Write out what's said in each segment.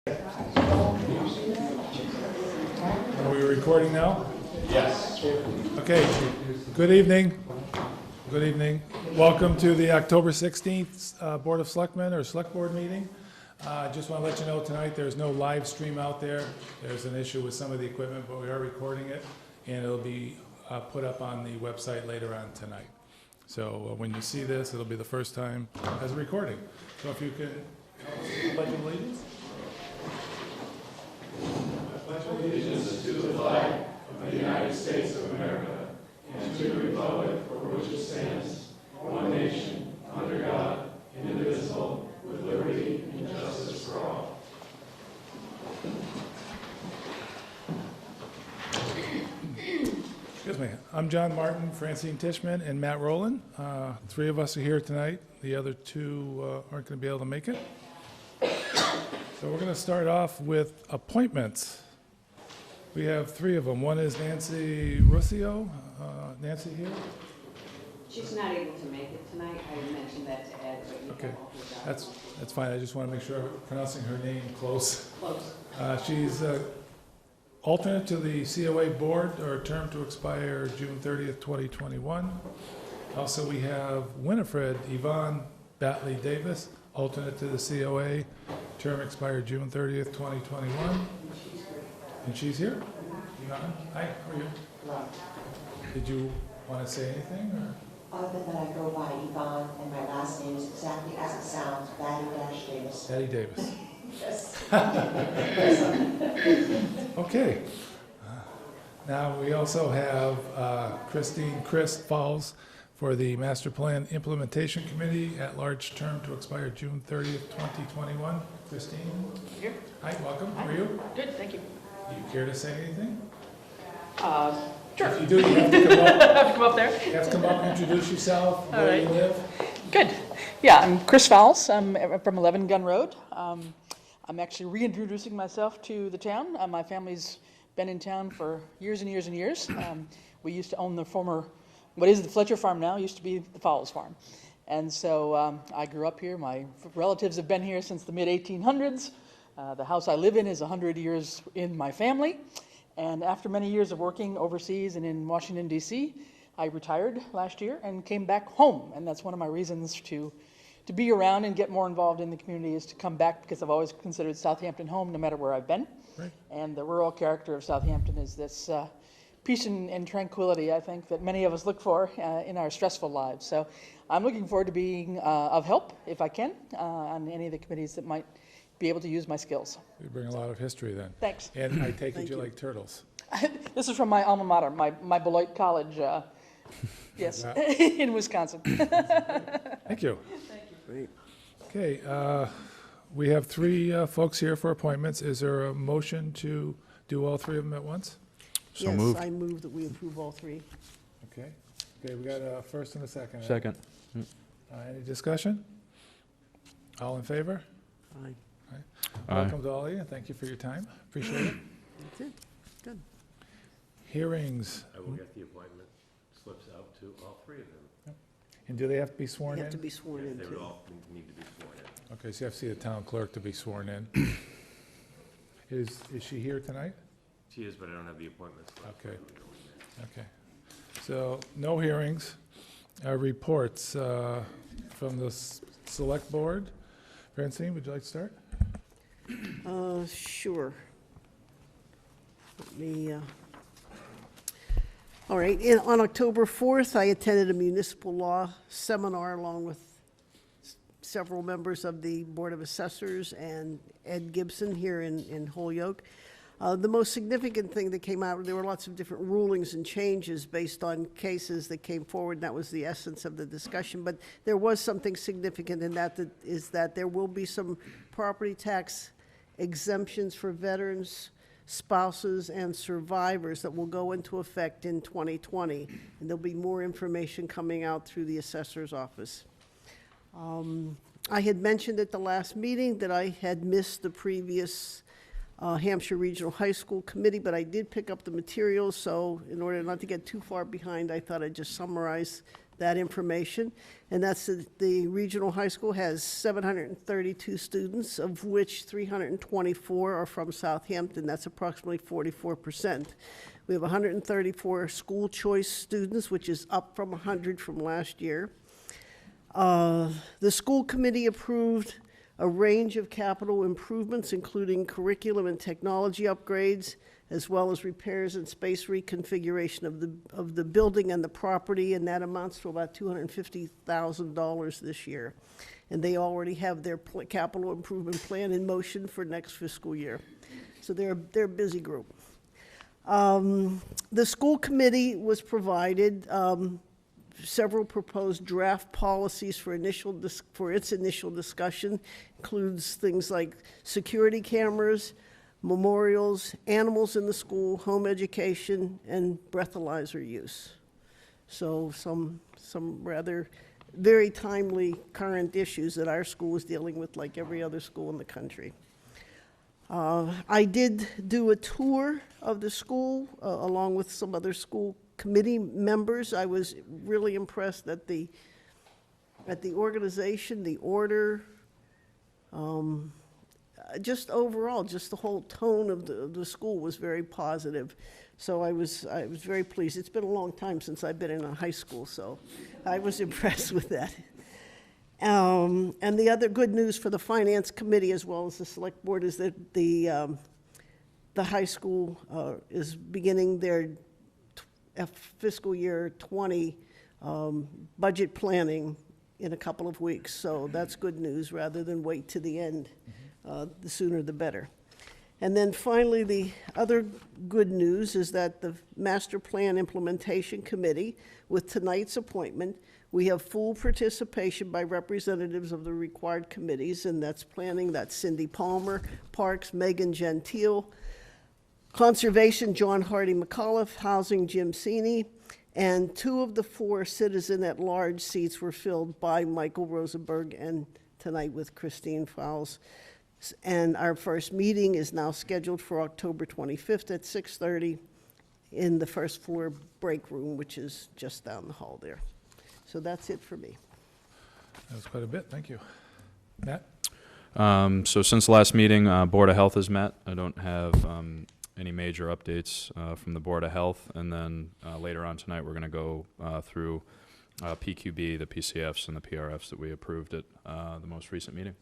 Are we recording now? Yes. Okay. Good evening. Good evening. Welcome to the October 16th Board of Selectmen or Select Board meeting. Just want to let you know tonight there's no live stream out there. There's an issue with some of the equipment, but we are recording it, and it'll be put up on the website later on tonight. So when you see this, it'll be the first time as a recording. So if you can pledge allegiance. Pledge allegiance to the flag of the United States of America and to the republic for which it stands, one nation, under God, indivisible, with liberty and justice for all. Excuse me. I'm John Martin, Francine Tishman, and Matt Rowland. Three of us are here tonight. The other two aren't going to be able to make it. So we're going to start off with appointments. We have three of them. One is Nancy Ruscio. Nancy here? She's not able to make it tonight. I mentioned that to Ed, but you Okay. can hold her down. That's fine. I just want to make sure I'm pronouncing her name close. Close. She's alternate to the COA board, or term to expire June 30th, 2021. Also, we have Winifred Yvonne Batley Davis, alternate to the COA, term expired June 30th, 2021. And she's here? Yvonne, hi, how are you? Hello. Did you want to say anything, or? Other than I go by Yvonne, and my last name is exactly as it sounds, Batty-Davis. Patty Davis. Yes. Okay. Now, we also have Christine Christ Falls for the Master Plan Implementation Committee, at-large term to expire June 30th, 2021. Christine? Here. Hi, welcome. How are you? Good, thank you. Do you care to say anything? Sure. If you do, you have to come up. Have to come up there? You have to come up and introduce yourself, All where you right. live. Good. Yeah, I'm Chris Fowles. I'm from 11 Gun Road. I'm actually reintroducing myself to the town. My family's been in town for years and years and years. We used to own the former, what is the Fletcher Farm now, used to be the Fowles Farm. And so I grew up here. My relatives have been here since the mid-1800s. The house I live in is 100 years in my family. And after many years of working overseas and in Washington, D.C., I retired last year and came back home. And that's one of my reasons to be around and get more involved in the community, is to come back, because I've always considered Southampton home no matter where I've been. Right. And the rural character of Southampton is this peace and tranquility, I think, that many of us look for in our stressful lives. So I'm looking forward to being of help, if I can, on any of the committees that might be able to use my skills. We bring a lot of history then. Thanks. And I take it you like turtles. This is from my alma mater, my Beloit College, yes, in Wisconsin. Thank you. Great. Okay, we have three folks here for appointments. Is there a motion to do all three of them at once? Yes, I move that we approve all three. Okay, we got a first and a second. right? Second. Any discussion? All in favor? Aye. Aye. Welcome to all of you, and thank you for your time. Appreciate it. That's it. Good. Hearings, I will get the appointment slips out to all three of them. and do they have to be sworn You have to in? be sworn in, They would too. all need to be sworn in. Okay, so you have to see the town clerk to be sworn in. Is she here tonight? She is, but I don't have the appointment slip. Okay. Okay. So, no hearings. Reports from the Select Board. Francine, would you like to start? Sure. Let me, all right, on October 4th, I attended a municipal law seminar along with several members of the Board of Assessors and Ed Gibson here in Holyoke. The most significant thing that came out, there were lots of different rulings and changes based on cases that came forward, and that was the essence of the discussion. But there was something significant in that is that there will be some property tax exemptions for veterans, spouses, and survivors that will go into effect in 2020. And there'll be more information coming out through the assessor's office. I had mentioned at the last meeting that I had missed the previous Hampshire Regional High School Committee, but I did pick up the materials, so in order not to get too far behind, I thought I'd just summarize that information. And that's the regional high school has 732 students, of which 324 are from Southampton. That's approximately 44%. We have 134 school choice students, which is up from 100 from last year. The school committee approved a range of capital improvements, including curriculum and technology upgrades, as well as repairs and space reconfiguration of the building and the property, and that amounts to about $250,000 this year. And they already have their capital improvement plan in motion for next fiscal year. So they're a busy group. The school committee was provided several proposed draft policies for its initial discussion. Includes things like security cameras, memorials, animals in the school, home education, and breathalyzer use. So some rather very timely current issues that our school is dealing with, like every other school in the country. I did do a tour of the school along with some other school committee members. I was really impressed at the organization, the order, just overall, just the whole tone of the school was very positive. So I was very pleased. It's been a long time since I've been in a high school, so I was impressed with that. And the other good news for the finance committee as well as the select board is that the high school is beginning their fiscal year 20 budget planning in a couple of weeks. So that's good news rather than wait to the end. The sooner the better. And then finally, the other good news is that the Master Plan Implementation Committee, with tonight's appointment, we have full participation by representatives of the required committees, and that's planning, that's Cindy Palmer, Parks, Megan Gentile, Conservation, John Hardy McAuliffe, Housing, Jim Sini, and 2 of the 4 citizen-at-large seats were filled by Michael Rosenberg, and tonight with Christine Fowles. And our first meeting is now scheduled for October 25th at 6:30 in the first floor break room, which is just down the hall there. So that's it for me. That was quite a bit, thank you. Matt? So since the last meeting, Board of Health has met. I don't have any major updates from the Board of Health. And then later on tonight, we're going to go through PQB, the PCFs, and the PRFs that we approved at the most recent meeting.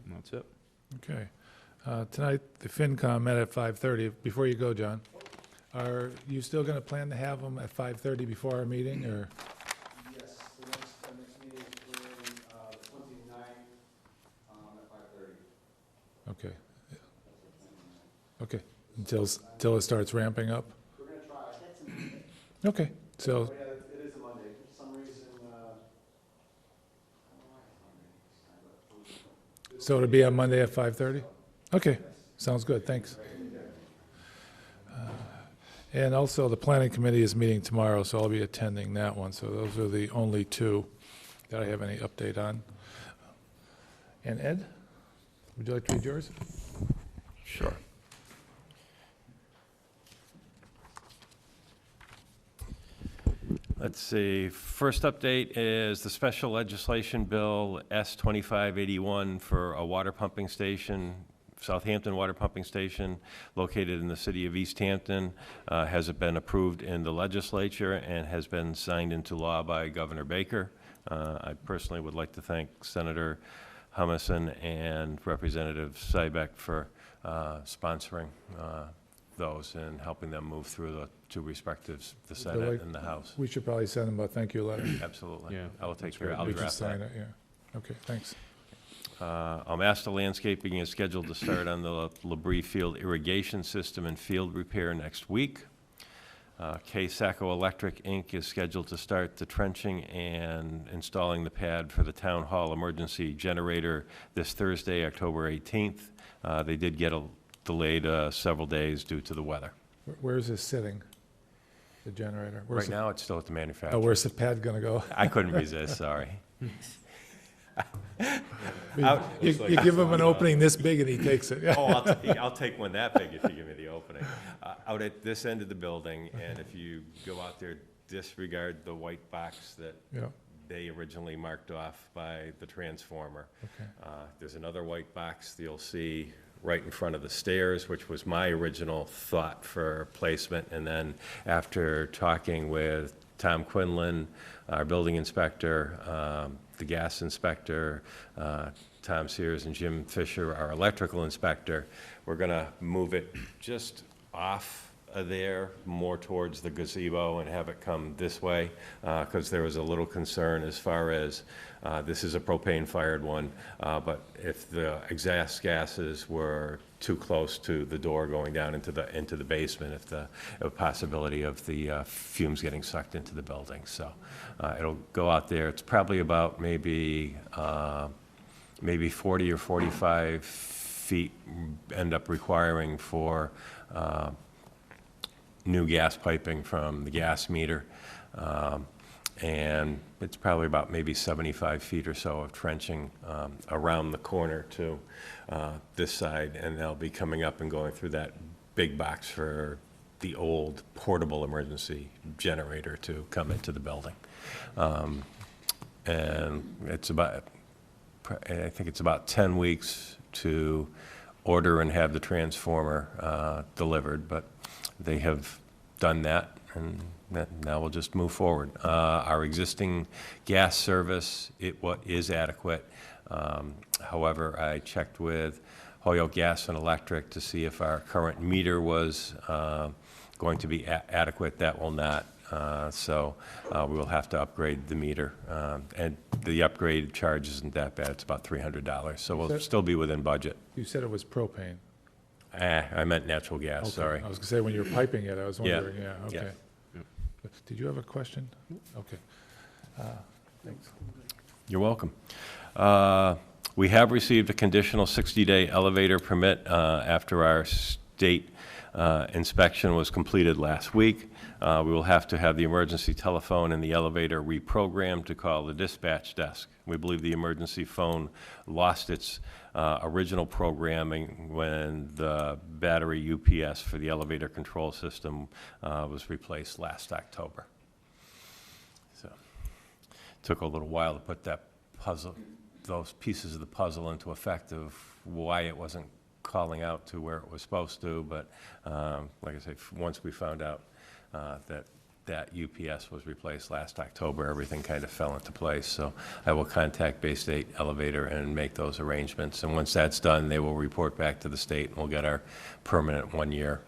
And that's it. Okay. Tonight, the FinCom met at 5:30. Before you go, John, are you still going to plan to have them at 5:30 before our meeting, or? Yes, the next meeting is planned the 29th at 5:30. Okay. Okay, until it starts ramping up? We're going to try. Okay, so, Oh, yeah, it is a Monday. For some reason, so it'll be on Monday at 5:30? Okay, sounds good, thanks. And also, the planning committee is meeting tomorrow, so I'll be attending that one. So those are the only 2 that I have any update on. And Ed, would you like to read yours? Sure. Let's see. First update is the special legislation bill S-2581 for a water pumping station, Southampton water pumping station located in the city of Easthampton. Has been approved in the legislature and has been signed into law by Governor Baker. I personally would like to thank Senator Humison and Representative Sybeck for sponsoring those and helping them move through the 2 respectives, the Senate and the House. We should probably send them a thank you letter. Absolutely. Yeah. I will take care. I'll We just draft sign that. it, yeah. Okay, thanks. Master landscaping is scheduled to start on the Labrie Field irrigation system and field repair next week. K-Sacco Electric, Inc. is scheduled to start the trenching and installing the pad for the Town Hall emergency generator this Thursday, October 18th. They did get delayed several days due to the weather. Where is this sitting, the generator? Right now, it's still at the manufacturer. Oh, where's the pad gonna go? I couldn't resist, sorry. You give him an opening this big and he takes it. Oh, I'll take one that big if you give me the opening. Out at this end of the building, and if you go out there disregard the white box that Yeah, they originally marked off by the transformer. okay. There's another white box that you'll see right in front of the stairs, which was my original thought for placement. And then after talking with Tom Quinlan, our building inspector, the gas inspector, Tom Sears and Jim Fisher, our electrical inspector, we're gonna move it just off of there, more towards the gazebo, and have it come this way, because there was a little concern as far as, this is a propane-fired one, but if the exhaust gases were too close to the door going down into the basement, if the possibility of the fumes getting sucked into the building. So it'll go out there. It's probably about maybe 40 or 45 feet end up requiring for new gas piping from the gas meter. And it's probably about maybe 75 feet or so of trenching around the corner to this side, and they'll be coming up and going through that big box for the old portable emergency generator to come into the building. And it's about, I think it's about 10 weeks to order and have the transformer delivered, but they have done that, and now we'll just move forward. Our existing gas service, is adequate. However, I checked with Holyoke Gas and Electric to see if our current meter was going to be adequate. That will not. So we will have to upgrade the meter. And the upgrade charge isn't that bad. It's about $300. So we'll still be within budget. You said it was propane. I meant natural gas, Okay. sorry. I was gonna say, when you were piping it, I was Yeah. wondering, yeah, okay. Did you have a question? Okay. Thanks. You're welcome. We have received a conditional 60-day elevator permit after our state inspection was completed last week. We will have to have the emergency telephone and the elevator reprogrammed to call the dispatch desk. We believe the emergency phone lost its original programming when the battery UPS for the elevator control system was replaced last October. So it took a little while to put that puzzle, those pieces of the puzzle into effect of why it wasn't calling out to where it was supposed to, but like I say, once we found out that UPS was replaced last October, everything kind of fell into place. So I will contact Bay State Elevator and make those arrangements. And once that's done, they will report back to the state, and we'll get our permanent one-year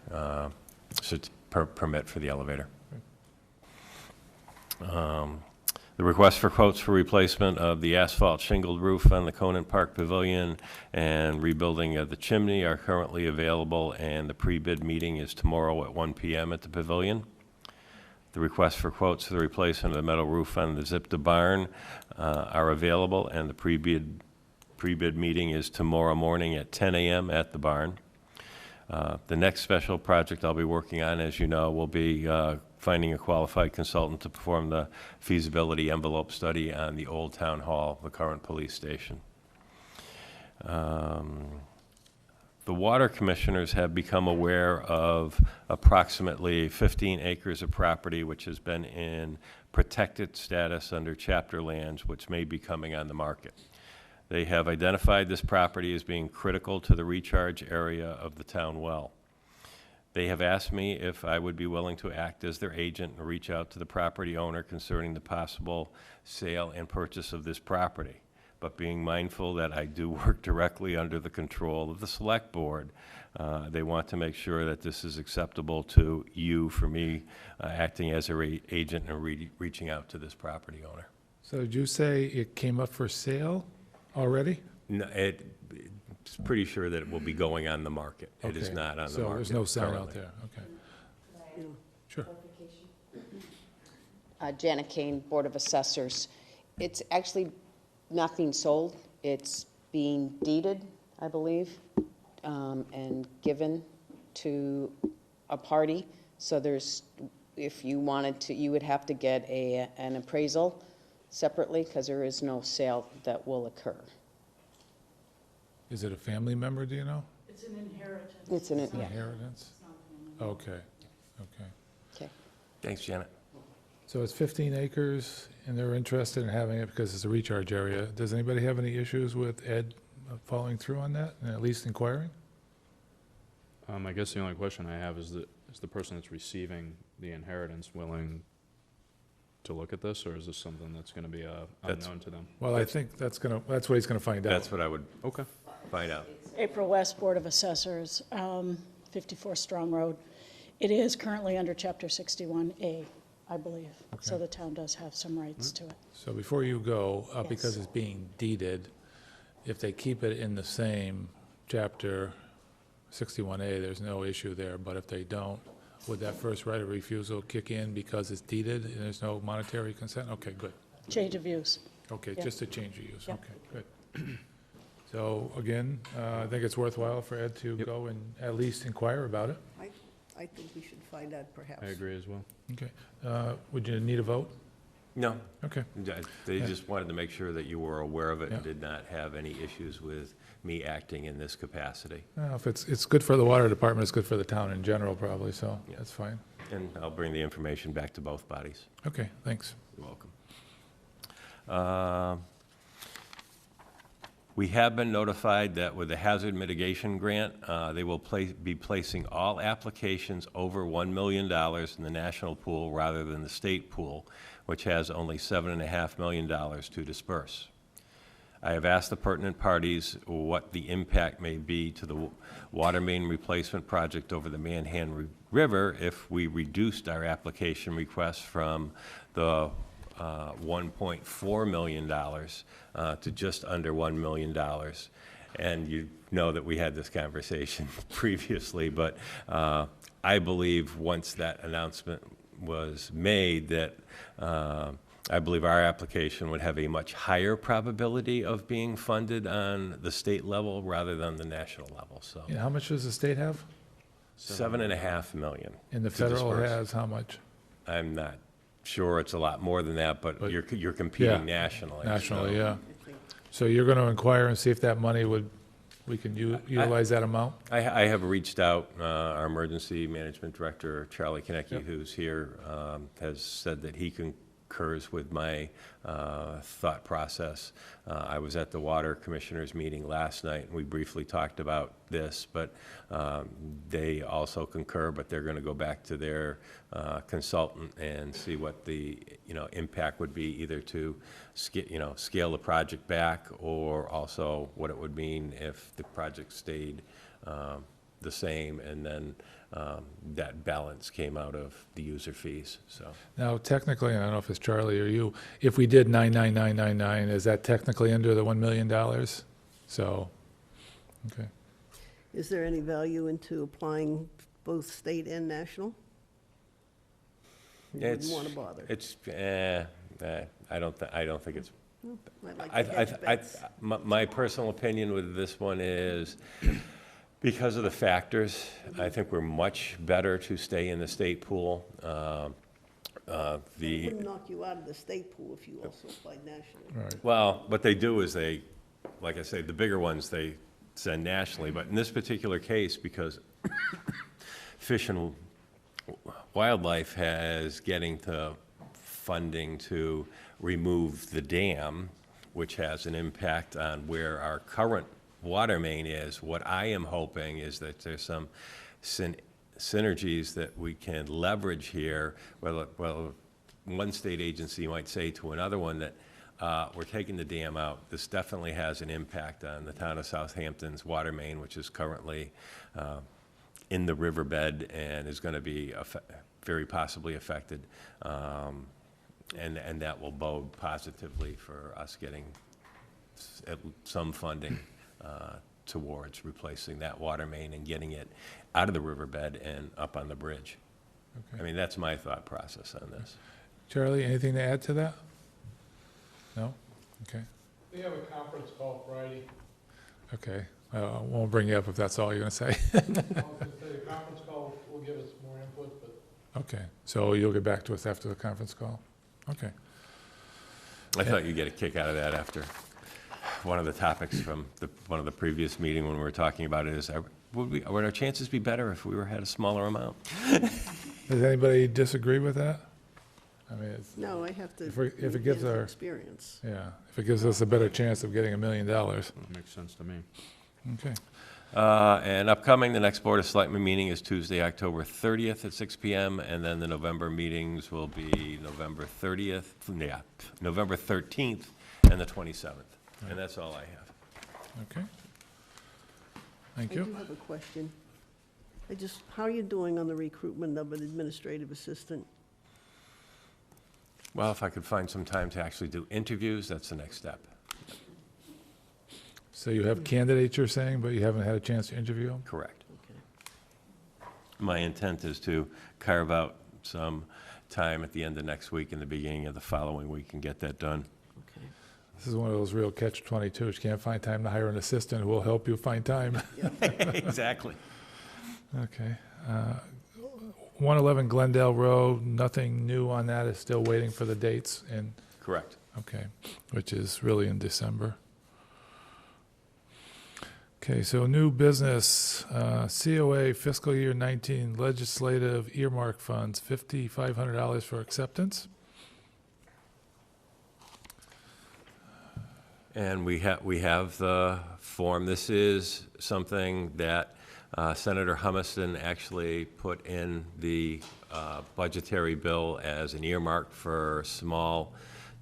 permit for the elevator. The request for quotes for replacement of the asphalt shingled roof on the Conant Park Pavilion and rebuilding of the chimney are currently available, and the pre-bid meeting is tomorrow at 1 p.m. at the pavilion. The request for quotes for the replacement of the metal roof on the Zipta barn are available, and the pre-bid meeting is tomorrow morning at 10 a.m. at the barn. The next special project I'll be working on, as you know, will be finding a qualified consultant to perform the feasibility envelope study on the old town hall, the current police station. The water commissioners have become aware of approximately 15 acres of property which has been in protected status under chapter lands, which may be coming on the market. They have identified this property as being critical to the recharge area of the town well. They have asked me if I would be willing to act as their agent and reach out to the property owner concerning the possible sale and purchase of this property. But being mindful that I do work directly under the control of the select board, they want to make sure that this is acceptable to you for me acting as an agent and reaching out to this property owner. So did you say it came up for sale already? No, it's pretty sure that it will be going on the market. It is Okay. not on the market. So there's no sign out currently. there, okay. Sure. Janet Kane, Board of Assessors. It's actually not being sold. It's being deeded, I believe, and given to a party. So there's, if you wanted to, you would have to get an appraisal separately, because there is no sale that will occur. Is it a family member, do you know? It's an, yeah, Inheritance? Okay, okay. okay. Thanks, Janet. So it's 15 acres, and they're interested in having it because it's a recharge area. Does anybody have any issues with Ed following through on that, and at least inquiring? I guess the only question I have is the person that's receiving the inheritance willing to look at this, or is this something that's gonna be unknown to them? Well, I think that's what he's gonna find out. That's what I would Okay. find out. April West Board of Assessors, 54 Strong Road. It is currently under Chapter 61A, I believe. So Okay. the town does have some rights to it. So before you go, because Yes. it's being deeded, if they keep it in the same chapter 61A, there's no issue there, but if they don't, would that first right of refusal kick in because it's deeded and there's no monetary consent? Okay, good. Change of use. Okay, Yeah. just a change of use, Yeah. okay, good. So again, I think it's worthwhile for Ed to go and at least inquire about it. I think we should find out perhaps. I agree as well. Okay, would you need a vote? No, Okay, they just wanted to make sure that you were aware of it and Yeah. did not have any issues with me acting in this capacity. well, if it's good for the water department, it's good for the town in general probably, so Yeah. that's fine. And I'll bring the information back to both bodies. Okay, thanks. You're welcome. We have been notified that with the hazard mitigation grant, they will be placing all applications over $1 million in the national pool rather than the state pool, which has only $7.5 million to disperse. I have asked the pertinent parties what the impact may be to the water main replacement project over the Manhan River if we reduced our application request from the $1.4 million to just under $1 million. And you know that we had this conversation previously, but I believe once that announcement was made that I believe our application would have a much higher probability of being funded on the state level rather than the national level, so. Yeah, how much does the state have? $7.5 million. And the to federal disperse. has how much? I'm not sure it's a lot more than that, but But- you're Yeah. competing nationally. so- Nationally, yeah. So you're going to inquire and see if that money we can utilize that amount? I have reached out, our emergency management director, Charlie Konecki, who's here, has said that he concurs with my thought process. I was at the water commissioners meeting last night, and we briefly talked about this, but they also concur, but they're going to go back to their consultant and see what the, impact would be, either to scale the project back, or also what it would mean if the project stayed the same, and then that balance came out of the user fees, so. Now, technically, and I don't know if it's Charlie or you, if we did 99999, is that technically under the $1 million? So, okay. Is there any value into applying both state and national? You wouldn't It's- want to bother. It's, I don't think it's, I'd like to hedge bets. my personal opinion with this one is, because of the factors, I think we're much better to stay in the state pool. It wouldn't knock you out of the state pool if you also applied nationally. Right. Well, what they do is they, like I say, the bigger ones, they send nationally, but in this particular case, because Fish and Wildlife has getting to funding to remove the dam, which has an impact on where our current water main is, what I am hoping is that there's some synergies that we can leverage here. Well, one state agency might say to another one that we're taking the dam out. This definitely has an impact on the town of Southampton's water main, which is currently in the riverbed and is going to be very possibly affected. And that will bode positively for us getting some funding towards replacing that water main and getting it out of the riverbed and up on the bridge. I mean, that's my thought process on this. Charlie, anything to add to that? No? Okay, We have a conference call Friday. okay. I won't bring you up if that's all you're going to say. The conference call will give us more input, but Okay, so you'll get back to us after the conference call? Okay. I thought you'd get a kick out of that after one of the topics from one of the previous meeting when we were talking about it is, would our chances be better if we had a smaller amount? Does anybody disagree with that? I mean, it's, No, I have to. If it gives get our- experience. yeah, if it gives us a better chance of getting $1 million. That makes sense to me. Okay. And upcoming, the next Board of Selectmen meeting is Tuesday, October 30th at 6 PM, and then the November meetings will be November 30th, November 13th and the 27th. And that's all I have. Okay. Thank I you. do have a question. How are you doing on the recruitment of an administrative assistant? Well, if I could find some time to actually do interviews, that's the next step. So you have candidates, you're saying, but you haven't had a chance to interview them? Correct. Okay. My intent is to carve out some time at the end of next week and the beginning of the following week and get that done. Okay. This is one of those real catch-22s. You can't find time to hire an assistant who will help you find time. Exactly. Okay. 111 Glendale Road, nothing new on that. It's still waiting for the dates and, Correct. okay, which is really in December. Okay, so new business, COA fiscal year 19 legislative earmark funds, $5,500 for acceptance. And we have the form. This is something that Senator Humison actually put in the budgetary bill as an earmark for small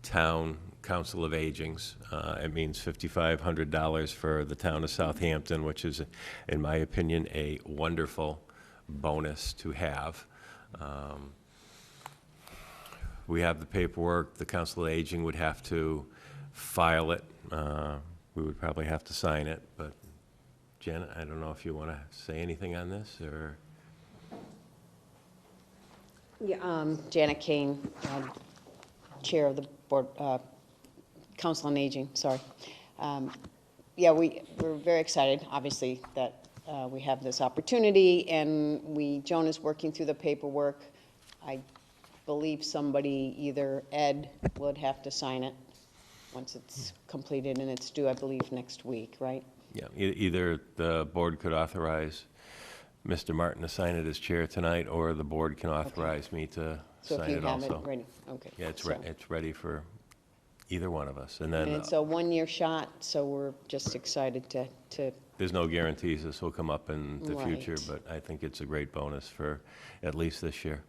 town council of agings. It means $5,500 for the town of Southampton, which is, in my opinion, a wonderful bonus to have. We have the paperwork. The council of aging would have to file it. We would probably have to sign it, but Janet, I don't know if you want to say anything on this, or? Yeah, Janet Kane, Chair of the Board, Council on Aging, sorry. Yeah, we're very excited, obviously, that we have this opportunity, and Joan is working through the paperwork. I believe somebody, either Ed, would have to sign it once it's completed, and it's due, I believe, next week, right? Yeah, either the board could authorize Mr. Martin to sign it as chair tonight, or the board can authorize me to So if sign you it have also. it ready, okay. Yeah, it's So- it's ready for either one of us. And And then it's a one-year shot, so we're just excited to, there's no guarantees this will come up in the future, Right. but I think it's a great bonus for at least this year.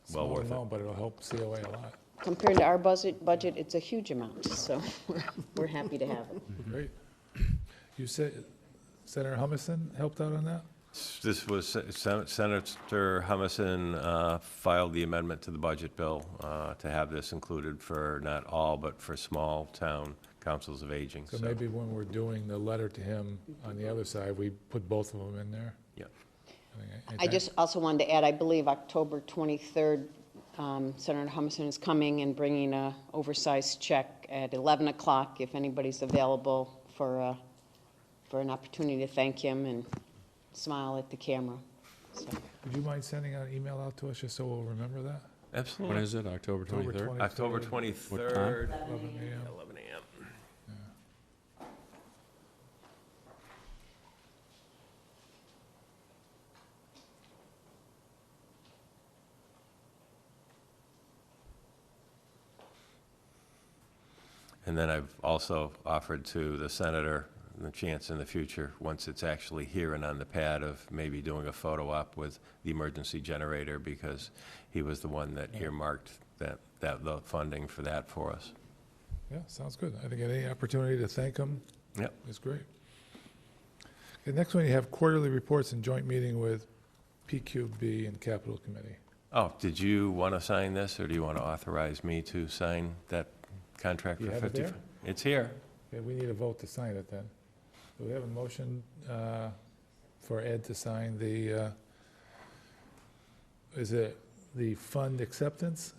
Small Well worth it. amount, but it'll help COA a lot. compared to our budget, it's a huge amount, so we're happy to have it. Great. You said Senator Humison helped out on that? This was, Senator Humison filed the amendment to the budget bill to have this included for not all, but for small town councils of aging. So maybe when we're doing the letter to him on the other side, we put both of them in there? Yeah. I just also wanted to add, I believe October 23rd, Senator Humison is coming and bringing a oversized check at 11 o'clock, if anybody's available for an opportunity to thank him and smile at the camera. So, Would you mind sending an email out to us just so we'll remember that? When Absolutely. is it, October 23rd? October 23rd, 23rd, 11 a.m. 11 a.m. And then I've also offered to the senator the chance in the future, once it's actually here and on the pad, of maybe doing a photo op with the emergency generator, because he was the one that earmarked the funding for that for us. Yeah, sounds good. I think any opportunity to thank him Yep. is great. Okay, next one, you have quarterly reports and joint meeting with PQB and Capital Committee. Oh, did you want to sign this, or do you want to authorize me to sign that contract You for have it 50? there? It's here. Okay, we need a vote to sign it then. Do we have a motion for Ed to sign the, is it the fund acceptance?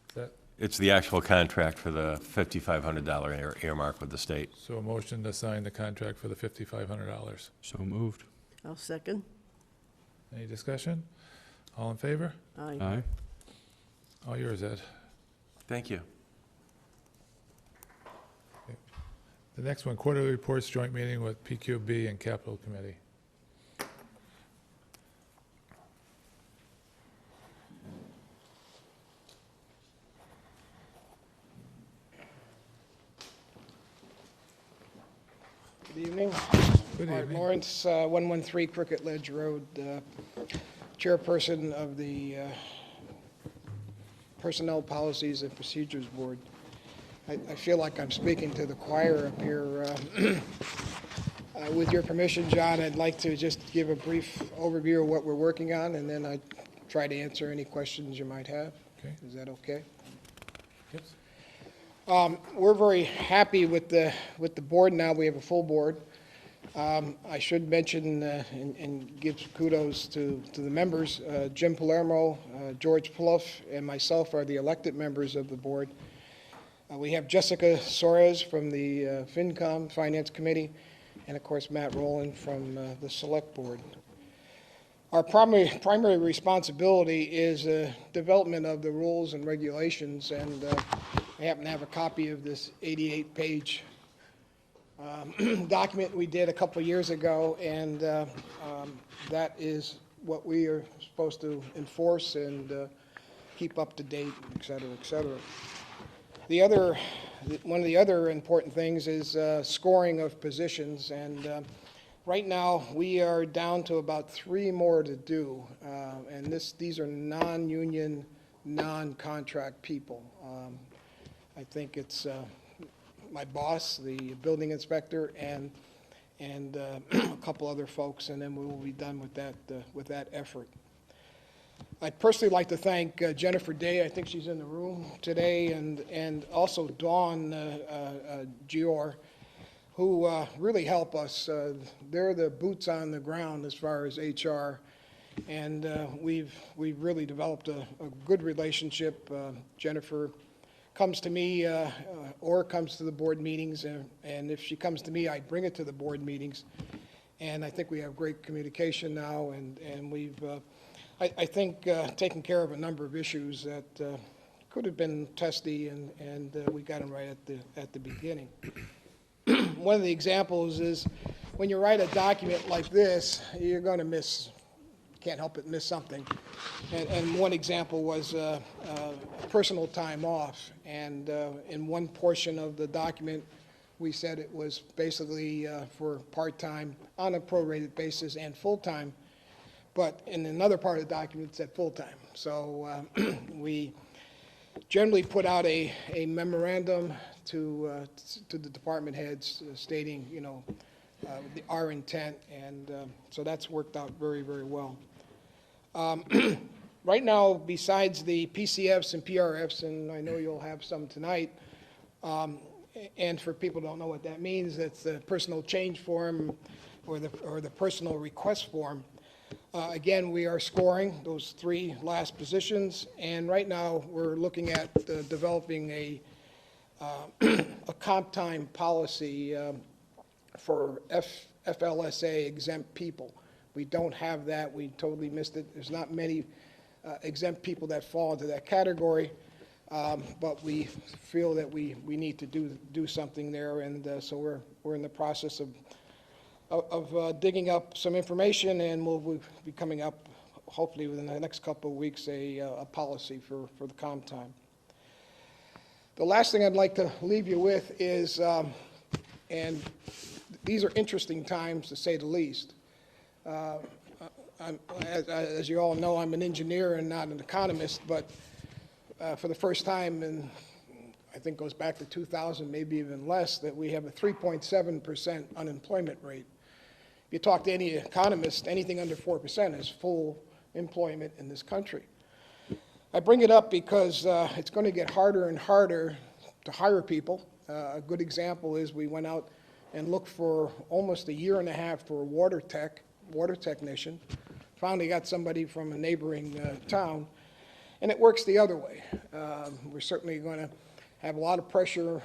Is that, It's the actual contract for the $5,500 earmark with the state. so a motion to sign the contract for the $5,500. So moved. I'll second. Any discussion? All in favor? Aye. Aye. All yours, Ed. Thank you. The next one, quarterly reports, joint meeting with PQB and Capital Committee. Good Art evening. Lawrence, 113 Crooked Ledge Road, chairperson of the Personnel Policies and Procedures Board. I feel like I'm speaking to the choir up here. With your permission, John, I'd like to just give a brief overview of what we're working on, and then I'd try to answer any questions you might have. Okay. Is that okay? Yes. We're very happy with the board now. We have a full board. I should mention and give kudos to the members. Jim Palermo, George Plouffe, and myself are the elected members of the board. We have Jessica Soares from the FinCom Finance Committee, and of course Matt Rowland from the Select Board. Our primary responsibility is development of the rules and regulations, and I happen to have a copy of this 88-page document we did a couple of years ago, and that is what we are supposed to enforce and keep up to date, et cetera, et cetera. One of the other important things is scoring of positions, and right now we are down to about 3 more to do, and these are non-union, non-contract people. I think it's my boss, the building inspector, and a couple other folks, and then we will be done with that effort. I'd personally like to thank Jennifer Day. I think she's in the room today, and also Dawn Gior, who really help us. They're the boots on the ground as far as HR, and we've really developed a good relationship. Jennifer comes to me or comes to the board meetings, and if she comes to me, I bring it to the board meetings. And I think we have great communication now, and we've, I think, taken care of a number of issues that could have been testy, and we got them right at the beginning. One of the examples is when you write a document like this, you're going to miss, can't help but miss something. And one example was personal time off. And in one portion of the document, we said it was basically for part-time on a prorated basis and full-time. But in another part of the document, it said full-time. So we generally put out a memorandum to the department heads stating, you know, our intent. And so that's worked out very, very well. Right now, besides the PCFs and PRFs, and I know you'll have some tonight, and for people who don't know what that means, it's the personal change form or the personal request form. Again, we are scoring those 3 last positions, and right now we're looking at developing a comp time policy for FLSA exempt people. We don't have that. We totally missed it. There's not many exempt people that fall into that category, but we feel that we need to do something there, and so we're in the process of digging up some information, and we'll be coming up, hopefully within the next couple of weeks, a policy for the comp time. The last thing I'd like to leave you with is, and these are interesting times to say the least. As you all know, I'm an engineer and not an economist, but for the first time in, I think goes back to 2000, maybe even less, that we have a 3.7% unemployment rate. If you talk to any economist, anything under 4% is full employment in this country. I bring it up because it's going to get harder and harder to hire people. A good example is we went out and looked for almost a year and a half for a water technician. Finally got somebody from a neighboring town, and it works the other way. We're certainly going to have a lot of pressure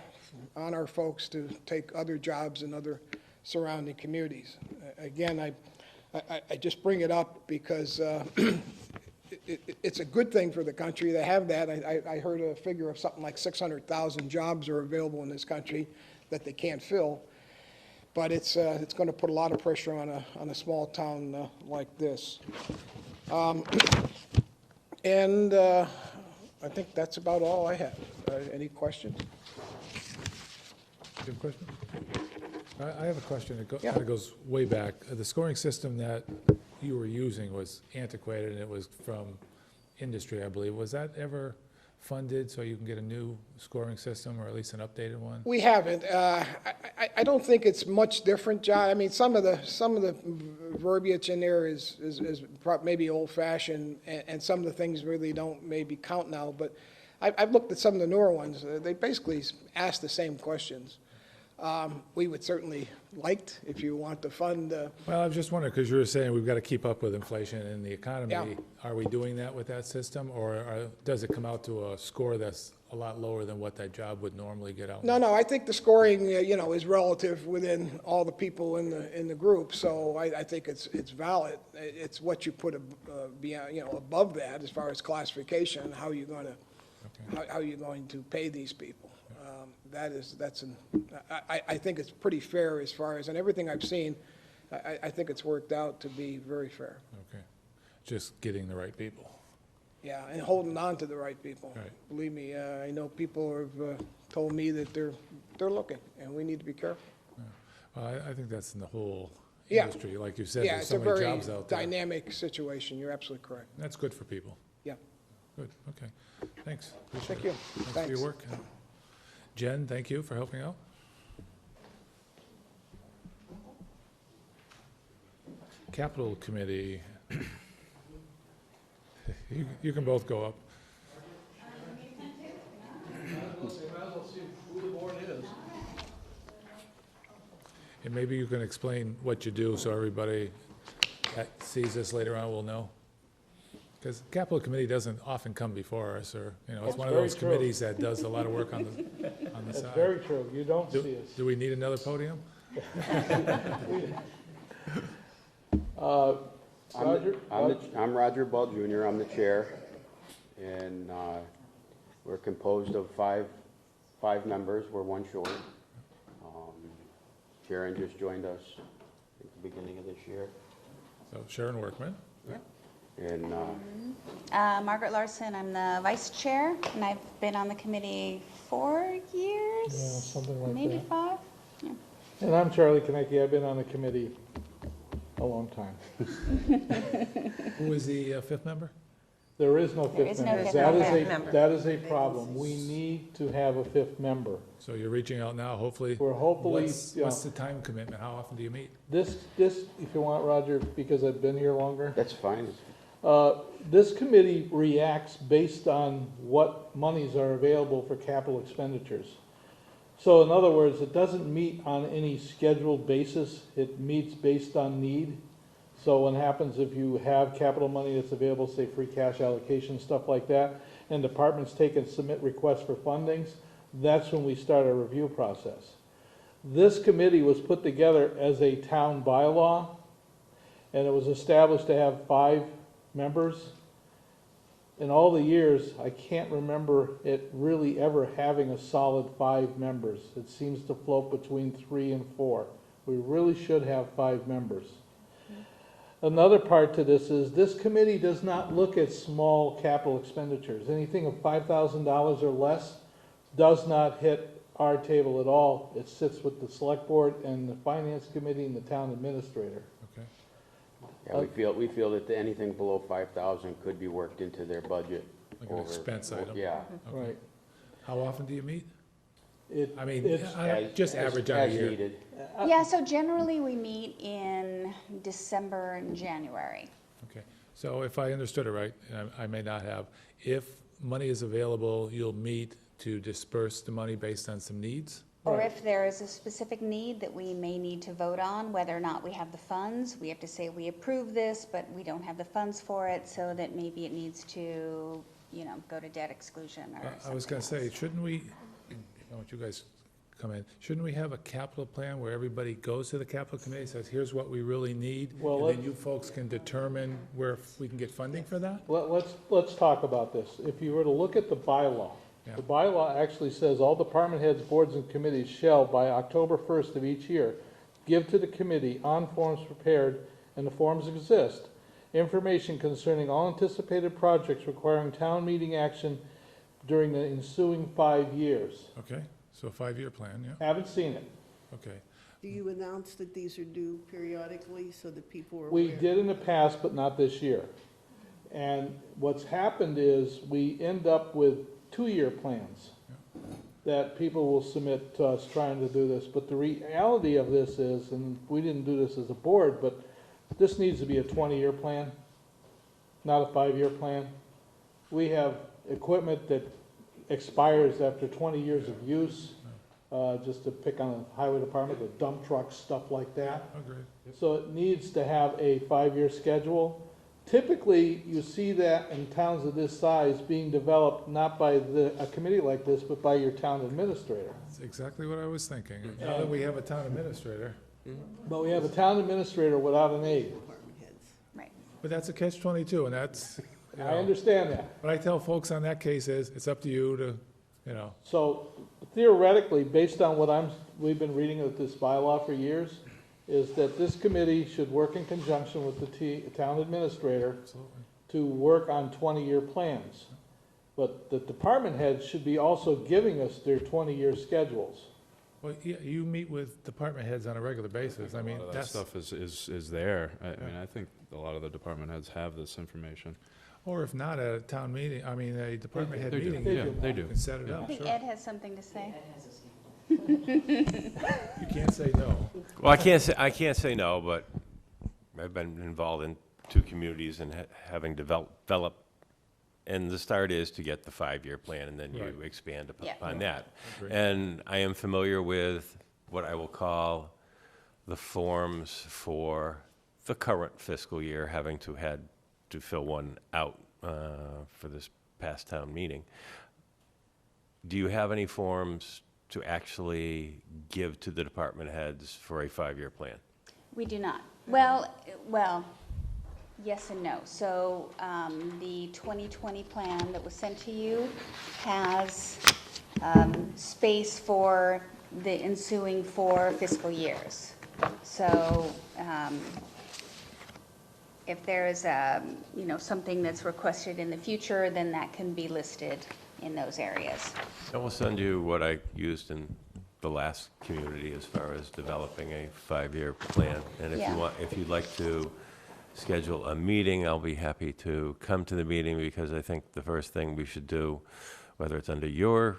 on our folks to take other jobs in other surrounding communities. Again, I just bring it up because it's a good thing for the country to have that. I heard a figure of something like 600,000 jobs are available in this country that they can't fill. But it's going to put a lot of pressure on a small town like this. And I think that's about all I have. Any questions? Good question. I have a question that Yeah. kind of goes way back. The scoring system that you were using was antiquated, and it was from industry, I believe. Was that ever funded so you can get a new scoring system, or at least an updated one? We haven't. I don't think it's much different, John. I mean, some of the verbiage in there is maybe old-fashioned, and some of the things really don't maybe count now, but I've looked at some of the newer ones. They basically ask the same questions. We would certainly liked, if you want to fund, Well, I was just wondering, because you were saying we've got to keep up with inflation and the economy. Yeah. Are we doing that with that system, or does it come out to a score that's a lot lower than what that job would normally get out? no, I think the scoring, is relative within all the people in the group, so I think it's valid. It's what you put beyond, above that as far as classification, how you're going to, how you're going to pay these people. I think it's pretty fair as far as, and everything I've seen, I think it's worked out to be very fair. Okay, just getting the right people. Yeah, and holding on to the right people. Right. Believe me, I know people have told me that they're looking, and we need to be careful. Well, I think that's in the whole Yeah. industry. Like you said, Yeah, there's it's so a many very jobs out there. dynamic situation. You're absolutely correct. That's good for people. Yeah. Good, okay. Thanks. Appreciate Thank it. you. Thanks for Thanks. your work. Jen, thank you for helping out. Capital Committee. You can both go up. And maybe you can explain what you do so everybody that sees this later on will know. Because Capital Committee doesn't often come before us, or, it's one of those committees that does a lot of work on the side. That's very true. You don't see us. Do we need another podium? Roger? I'm Roger Ball Jr., I'm the chair, and we're composed of five members, we're one short. Sharon just joined us at the beginning of this year. So Sharon Workman. And Margaret Larson, I'm the vice chair, and I've been on the committee 4 years, Yeah, something like maybe that. 5. Yeah. And I'm Charlie Konecki. I've been on the committee a long time. Who is the fifth member? There is no There fifth is no member. fifth member. That is a problem. We need to have a fifth member. So you're reaching out now, hopefully. We're hopefully, What's the time commitment? How often do you meet? this, if you want, Roger, because I've been here longer. that's fine. This committee reacts based on what monies are available for capital expenditures. So in other words, it doesn't meet on any scheduled basis, it meets based on need. So what happens if you have capital money that's available, say free cash allocation, stuff like that, and departments take and submit requests for fundings, that's when we start a review process. This committee was put together as a town bylaw, and it was established to have 5 members. In all the years, I can't remember it really ever having a solid 5 members. It seems to float between 3 and 4. We really should have 5 members. Another part to this committee does not look at small capital expenditures. Anything of $5,000 or less does not hit our table at all. It sits with the select board and the finance committee and the town administrator. Okay. Yeah, we feel that anything below 5,000 could be worked into their budget. Like an expense item? Yeah. Okay. Right. How often do you meet? It, I mean, it's, just average out a As year. needed. Yeah, so generally we meet in December and January. Okay, so if I understood it right, and I may not have, if money is available, you'll meet to disperse the money based on some needs? Or if there is a specific need that we may need to vote on, whether or not we have the funds, we have to say we approve this, but we don't have the funds for it, so that maybe it needs to, go to debt exclusion or something I was gonna say, else. shouldn't we, I want you guys to come in, shouldn't we have a capital plan where everybody goes to the capital committee, says, here's what we really need, Well, and then you folks can determine where we can get funding for that? let's talk about this. If you were to look at the bylaw, Yeah. the bylaw actually says all department heads, boards, and committees shall, by October 1st of each year, give to the committee on forms prepared, and the forms exist, information concerning all anticipated projects requiring town meeting action during the ensuing 5 years. Okay, so a 5-year plan, yeah, Haven't seen it. okay. Do you announce that these are due periodically so that people are aware? We did in the past, but not this year. And what's happened is we end up with 2-year plans that people will submit to us trying to do this. But the reality of this is, and we didn't do this as a board, but this needs to be a 20-year plan, not a 5-year plan. We have equipment that expires after 20 years of use, just to pick on the highway department, the dump trucks, stuff like that. Agreed. So it needs to have a 5-year schedule. Typically, you see that in towns of this size being developed not by a committee like this, but by your town administrator. That's exactly what I was thinking. Now that we have a town administrator, But we have a town administrator without an aide. Department heads. Right. but that's a catch-22, and that's, you I know, understand that. what I tell folks on that case is, it's up to you to, you know, So theoretically, based on what we've been reading of this bylaw for years, is that this committee should work in conjunction with the town administrator absolutely. to work on 20-year plans. But the department heads should be also giving us their 20-year schedules. Well, you meet with department heads on a regular basis. I mean, A lot of that that's, stuff is there. I mean, I think a lot of the department heads have this information. or if not, at a town meeting, I mean, a department head They do, meeting. yeah, they do. You can set it Yeah. I up, think sure. Ed has something to say. You can't say no. Well, I can't say no, but I've been involved in 2 communities and having developed, and the start is to get the 5-year plan, and then you Right. expand Yeah. upon that. Agreed. And I am familiar with what I will call the forms for the current fiscal year, having had to fill one out for this past town meeting. Do you have any forms to actually give to the department heads for a 5-year plan? We do not. Well, yes and no. So the 2020 plan that was sent to you has space for the ensuing 4 fiscal years. So if there is something that's requested in the future, then that can be listed in those areas. I will send you what I used in the last community as far as developing a 5-year plan. And if Yeah. you want, if you'd like to schedule a meeting, I'll be happy to come to the meeting, because I think the first thing we should do, whether it's under your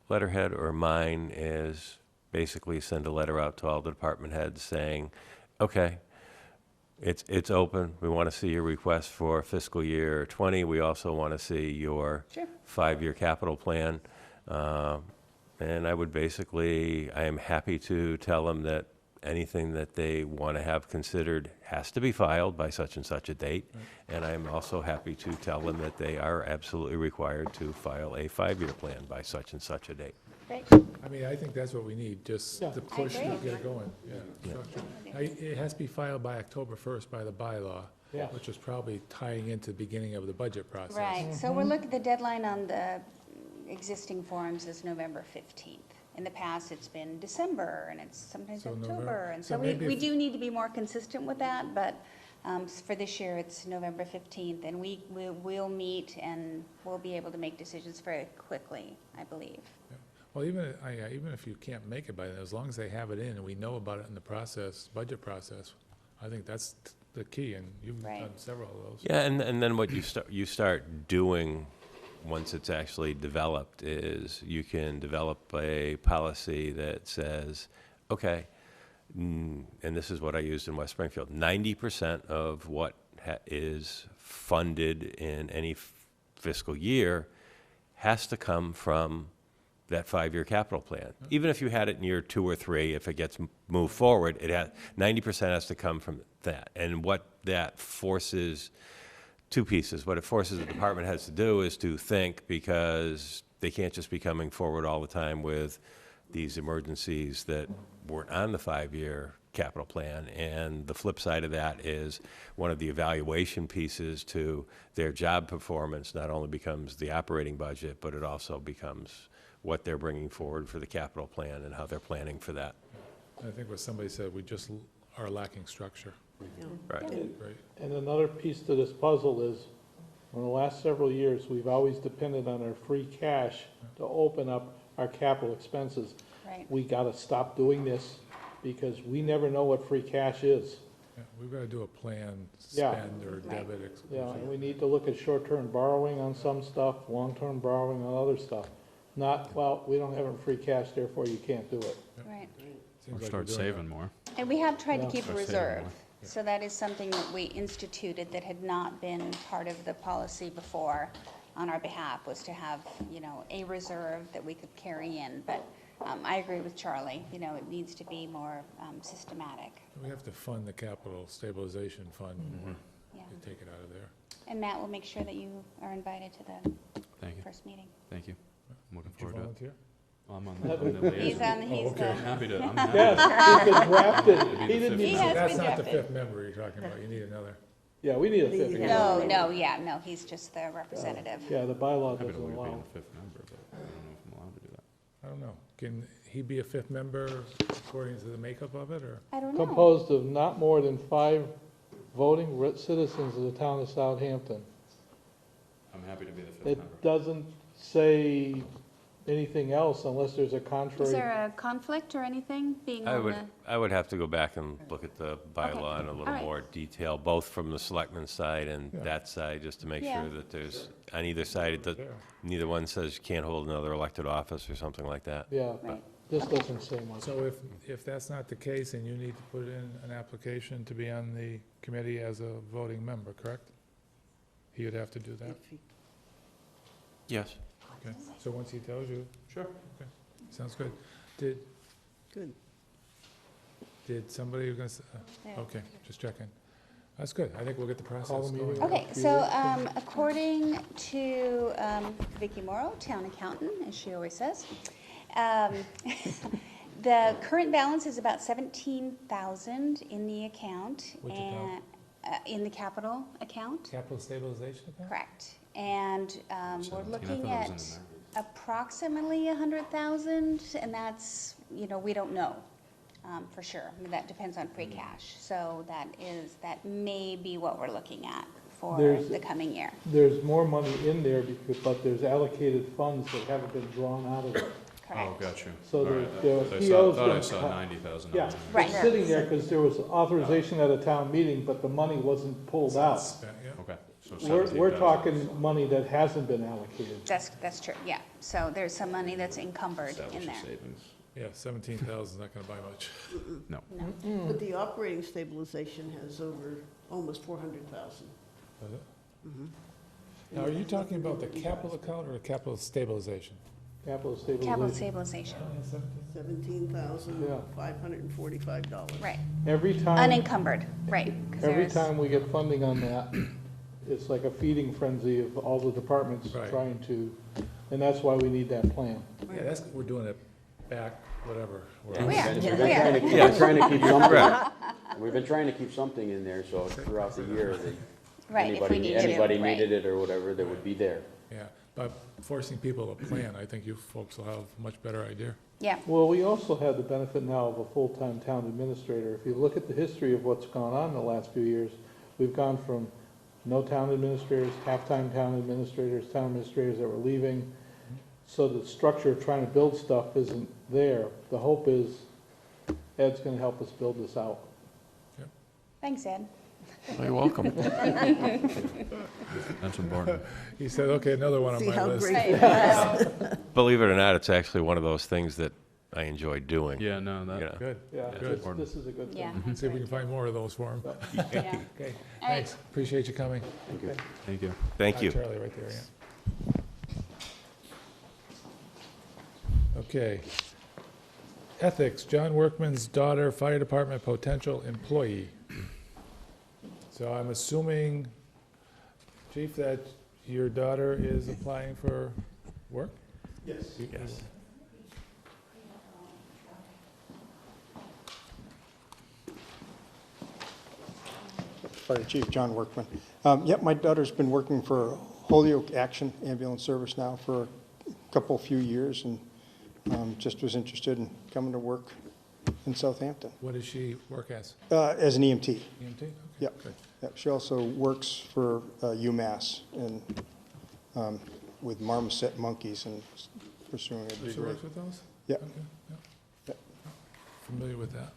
letterhead or mine, is basically send a letter out to all the department heads saying, okay, it's open. We want to see your request for fiscal year 20. We also want to see your Sure. 5-year capital plan. And I would basically, I am happy to tell them that anything that they want to have considered has to be filed by such and such a date. And I'm also happy to tell them that they are absolutely required to file a 5-year plan by such and such a date. Great. I mean, I think that's what we need, just Yeah. to push agree. and get it going. Yeah, structure. Now, it has to be filed by October 1st by the bylaw, Yeah. which is probably tying into the beginning of the budget process. Right. So we're looking, the deadline on the existing forms is November 15th. In the past, it's been December, and it's sometimes So November- October. And so so we maybe if- do need to be more consistent with that, but for this year, it's November 15th. And we'll meet, and we'll be able to make decisions very quickly, I believe. Well, even if you can't make it by then, as long as they have it in and we know about it in the process, budget process, I think that's the key, and you've Right. done several of those. Yeah, and then what you start doing once it's actually developed is you can develop a policy that says, okay, and this is what I used in West Springfield, 90% of what is funded in any fiscal year has to come from that 5-year capital plan. Even if you had it in year 2 or 3, if it gets moved forward, 90% has to come from that. And what that forces, 2 pieces. What it forces the department heads to do is to think, because they can't just be coming forward all the time with these emergencies that weren't on the 5-year capital plan. And the flip side of that is one of the evaluation pieces to their job performance not only becomes the operating budget, but it also becomes what they're bringing forward for the capital plan and how they're planning for that. I think what somebody said, we just are lacking structure. Right. Right. And another piece to this puzzle is, in the last several years, we've always depended on our free cash to open up our capital expenses. Right. We gotta stop doing this. because we never know what free cash is. Yeah, we've got to do a plan, Yeah. spend or debit Yeah, exclusion. and we need to look at short-term borrowing on some stuff, long-term borrowing on other stuff. Not, well, we don't have any free cash, therefore you can't do it. Right. Seems Or like start we're doing saving more. And we have tried to Yeah. keep a Start saving reserve. more. So that is something that we instituted that had not been part of the policy before on our behalf, was to have, you know, a reserve that we could carry in. But I agree with Charlie, you know, it needs to be more systematic. We have to fund the capital stabilization fund more. Yeah. To take it out of there. And Matt will make sure that you are invited to the Thank you. first meeting. Thank you. I'm looking Did you forward to it. volunteer? Well, I'm on That the would- liaison. He's on, he's okay. I'm the, happy to, I'm happy to. Yes, he's been drafted. It'd be He the didn't fifth He even, has That's been not the drafted. fifth member you're talking about. You need another. yeah, we need a fifth. Yeah. no, no, yeah, no, he's just the representative. Yeah, the bylaw Happy to doesn't be allow. the fifth member, but I don't know if I'm allowed to do that. I don't know. Can he be a fifth member according to the makeup of it, or? I don't know. Composed of not more than 5 voting citizens of the town of Southampton. I'm happy to be the fifth member. It doesn't say anything else unless there's a Is contrary. there a conflict or anything being I on would, the? I would have to go back and look at the bylaw in a All little right. more detail, both from the selectmen's side and Yeah. that side, just to make Yeah. sure that there's, on either side, that There. neither one says you can't hold another elected office or something like that. Yeah, Right. this doesn't say much. So if that's not the case, then you need to put in an application to be on the committee as a voting member, correct? He would have to do that? Yes. Okay. So once he tells you? Sure. Okay, sounds good. Good. Did somebody, Yeah. okay, just checking. That's good. I think we'll get the process Call the going. meeting. Okay, so according to Vicki Morrow, town accountant, as she always says, the current balance is about 17,000 in the account. Which and account? In the capital account, Capital stabilization account? correct. And we're 17, I looking thought it at was in there. approximately 100,000, and that's, you know, we don't know for sure. I mean, that depends on free cash. So that may be what we're looking at for There's- the coming year. There's more money in there, but there's allocated funds that haven't been drawn out of it. Oh, Correct. got you. So All there- right. there are I POs thought I been saw cut. 90,000. Yeah, Right. it's sitting there because there was authorization at a town meeting, but the money wasn't pulled out. Spent, yeah. Okay, so We're 17,000. talking money that hasn't been allocated. That's true, yeah. So there's some money that's encumbered in Establish a there. savings. Yeah, 17,000 is not gonna buy much. No. But the operating stabilization has over almost 400,000. Does it? Now, are you talking about the capital account or the capital stabilization? Capital Capital stabilization. stabilization, $17,545. right. Every time, Unencumbered, right. 'cause every there's- time we get funding on that, it's like a feeding frenzy of all the departments Right. trying to, and that's why we need that plan. Yeah, that's, we're doing it back, whatever. Yeah. We are. We've We been are. trying to keep, we're trying to keep something, we've been trying to keep something in there, so throughout the year, that Right, if we need to, anybody right. needed it or whatever, that would be there. Yeah, but forcing people to plan, I think you folks will have a much better idea. Yeah, Well, we also have the benefit now of a full-time town administrator. If you look at the history of what's gone on in the last few years, we've gone from no town administrators, half-time town administrators that were leaving. So the structure of trying to build stuff isn't there. The hope is Ed's gonna help us build this out. thanks, Ed. You're welcome. That's important. He said, okay, another one on See my how list. great Right. that is. Believe it or not, it's actually one of those things that I enjoy doing. Yeah, no, that, Yeah. Good. Yeah, Good. this is a good thing. Yeah. See if we can find more of those for him. Yeah. Okay, All right. thanks. Appreciate you coming. Thank you. thank you. Thank Hi, you. Charlie, right there, yeah. Okay. Ethics, John Workman's daughter, fire department potential employee. So I'm assuming, Chief, that your daughter is applying for work? Yes. Yes. Fire Chief John Workman. Yep, my daughter's been working for Holyoke Action Ambulance Service now for a few years, and just was interested in coming to work in Southampton What does she work as? as an EMT. EMT? Okay, Yep. good. Yep, she also works for UMass and with marmoset monkeys and pursuing a So she degree. works with those? Yep. Okay, yeah. Yep. Familiar with that.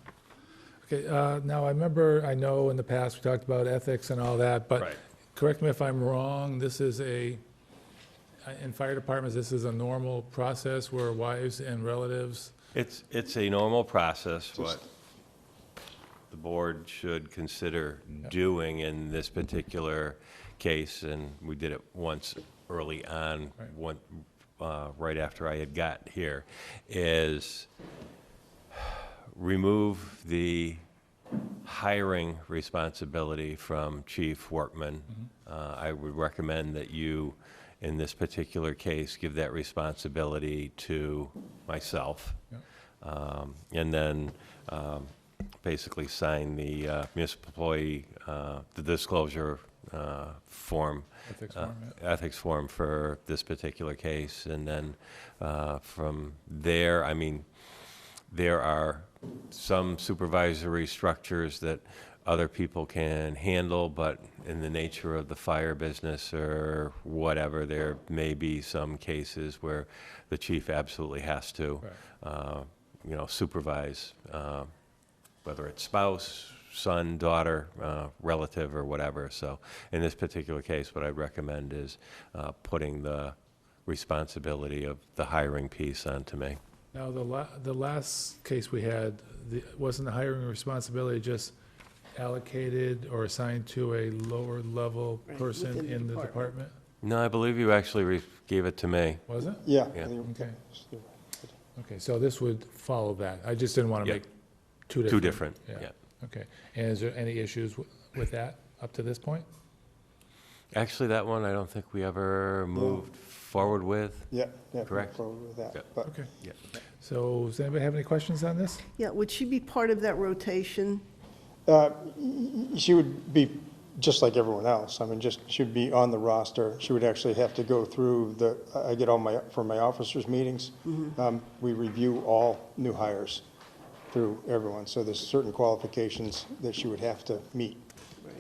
Okay, now I know in the past we talked about ethics and all that, but Right. correct me if I'm wrong, this is in fire departments, this is a normal process where wives and relatives, It's a normal process. What the board should consider doing in this particular case, and we did it once early on, right after I had got here, is remove the hiring responsibility from Chief Workman. I would recommend that you, in this particular case, give that responsibility to myself. And then basically sign the municipal employee, the disclosure form. ethics form, Ethics form for this particular case. And then from there, I mean, there are some supervisory structures that other people can handle, but in the nature of the fire business or whatever, there may be some cases where the chief absolutely has to, supervise, whether it's spouse, son, daughter, relative, or whatever. So in this particular case, what I'd recommend is putting the responsibility of the hiring piece onto me. Now, the last case we had, wasn't the hiring responsibility just allocated or assigned to a lower level Right, person within the in the department. department? No, I believe you actually gave it to me. Was it? Yeah. Yeah. Okay. Okay, so this would follow that. I just didn't want to Yeah. make two different. Two different, yeah. Okay. And is there any issues with that up to this point? Actually, that one, I don't think we ever moved forward with. Yeah, yeah. Correct. Forward with that. Yeah. But Okay. Yeah. So does anybody have any questions on this? Yeah, would she be part of that rotation? she would be just like everyone else. I mean, she would be on the roster. She would actually have to go through I get for my officers' meetings. We review all new hires through everyone. So there's certain qualifications that she would have to meet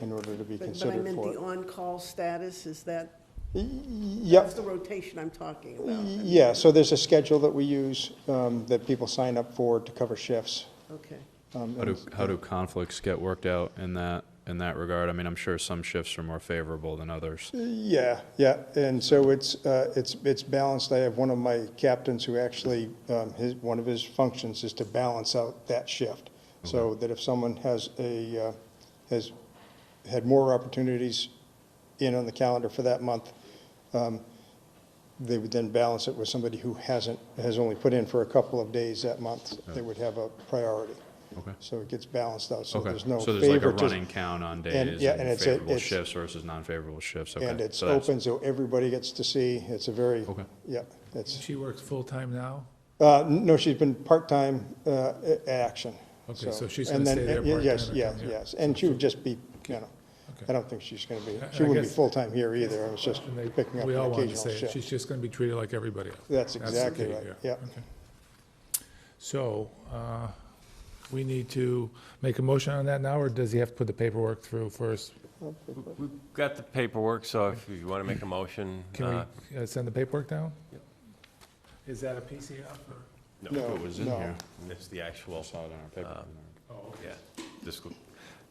in order to be But I considered meant for the it. on-call status, is that, Yep. that's the rotation I'm talking about? Yeah, so there's a schedule that we use that people sign up for to cover shifts. Okay. How do conflicts get worked out in that regard? I mean, I'm sure some shifts are more favorable than others. Yeah, and so it's balanced. I have one of my captains who actually, one of his functions is to balance out that shift. So that if someone has had more opportunities in on the calendar for that month, they would then balance it with somebody who has only put in for a couple of days that month. They would have a priority. Okay. So it gets balanced out, so Okay. there's no So there's like a favoritism. running count on days And- yeah, and and it's- favorable it's- shifts versus non-favorable shifts, okay. And it's So that's- open, so everybody gets to see. It's a very, Okay. yeah, it's, She works full-time now? no, she's been part-time at Action. Okay, so she's and gonna then- stay there Yes, part-time yes, and come here. yes. And she would just be, Okay. I don't think she's going to be, I she wouldn't be guess- full-time here either. I was just And they- picking up We all an wanted to occasional say it. shift. She's just going to be treated like everybody else. That's the exactly key, right, yeah. yeah. Okay. So, we need to make a motion on that now, or does he have to put the paperwork through first? We've got the paperwork, so if you want to make a motion. Can we send the paperwork down? Is that a PCF or? No, It was in no. here. It's the actual, Saw it in our paper. Oh, okay.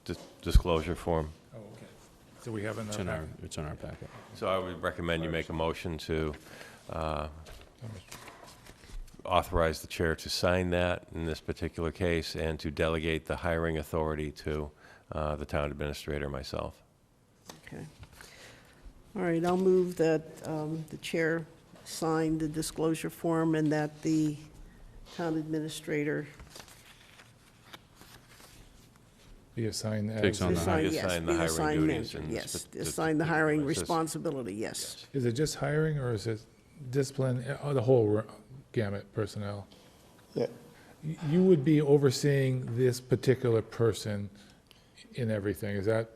yeah, disclosure form. Oh, okay. So we have It's another. it's in our packet. So I would recommend you make a motion to authorize the chair to sign that in this particular case and to delegate the hiring authority to the town administrator, myself. Okay. All right, I'll move that the chair sign the disclosure form and that the town administrator Be assigned as. Takes on the assign, Just yes, sign be the the hiring assigned duties manager, and yes, this assign the hiring particular assist- responsibility, yes. Is it just hiring, or is it discipline, the whole gamut personnel? Yeah. You would be overseeing this particular person in everything, is that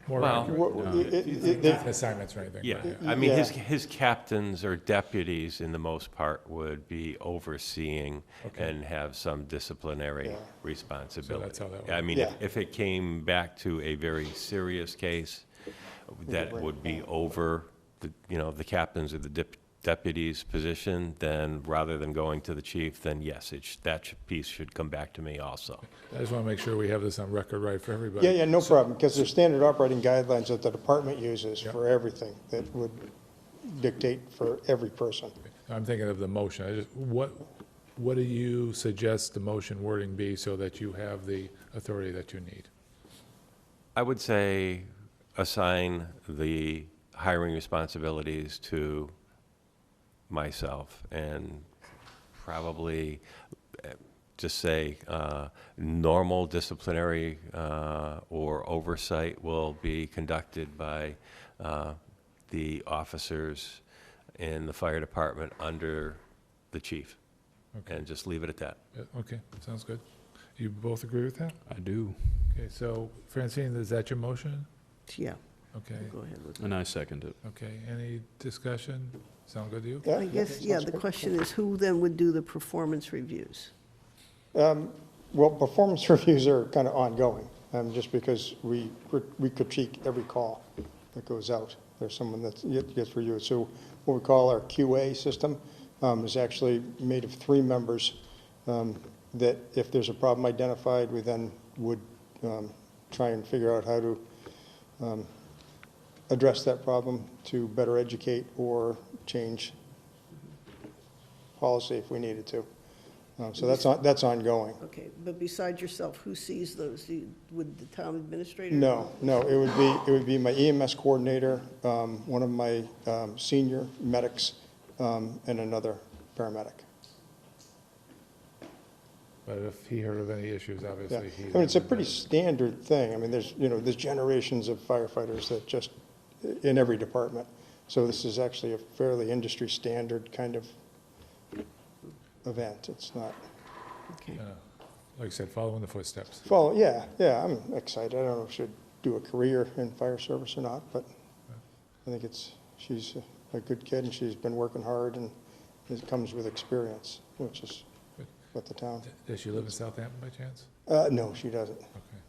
more Well, accurate? What- it- Assignments or anything? Yeah, right, I mean, Yeah. his captains or deputies, in the most part, would be overseeing Okay. and have some disciplinary Yeah. responsibility. So that's how that I works. mean, Yeah. if it came back to a very serious case, that would be over the captains or the deputy's position, then rather than going to the chief, then yes, that piece should come back to me also. I just want to make sure we have this on record right for everybody. Yeah, no problem, because there's standard operating guidelines that the department uses for everything that would dictate for every person. I'm thinking of the motion. What do you suggest the motion wording be so that you have the authority that you need? I would say assign the hiring responsibilities to myself, and probably just say normal disciplinary or oversight will be conducted by the officers in the fire department under the chief. Okay. And just leave it at that. Okay, sounds good. You both agree with that? I do. Okay, so Francine, is that your motion? Yeah, Okay, go ahead with it. And I second it. okay. Any discussion? Sound good to you? Yeah, I guess, yeah, the question is who then would do the performance reviews? Well, performance reviews are kind of ongoing, just because we critique every call that goes out. There's someone that gets reviewed. So what we call our QA system is actually made of 3 members that if there's a problem identified, we then would try and figure out how to address that problem to better educate or change policy if we needed to. So that's ongoing. Okay, but besides yourself, who sees those? Would the town administrator? No, it would be my EMS coordinator, one of my senior medics, and another paramedic. But if he heard of any issues, Yeah, obviously he. I mean, it's a pretty standard thing. I mean, there's generations of firefighters that just, in every department. So this is actually a fairly industry standard kind of event. It's not, Okay. Like I said, following the footsteps. yeah, I'm excited. I don't know if she'd do a career in fire service or not, but I think she's a good kid and she's been working hard and it comes with experience, which is what the town. Does she live in Southampton by chance? No, she doesn't.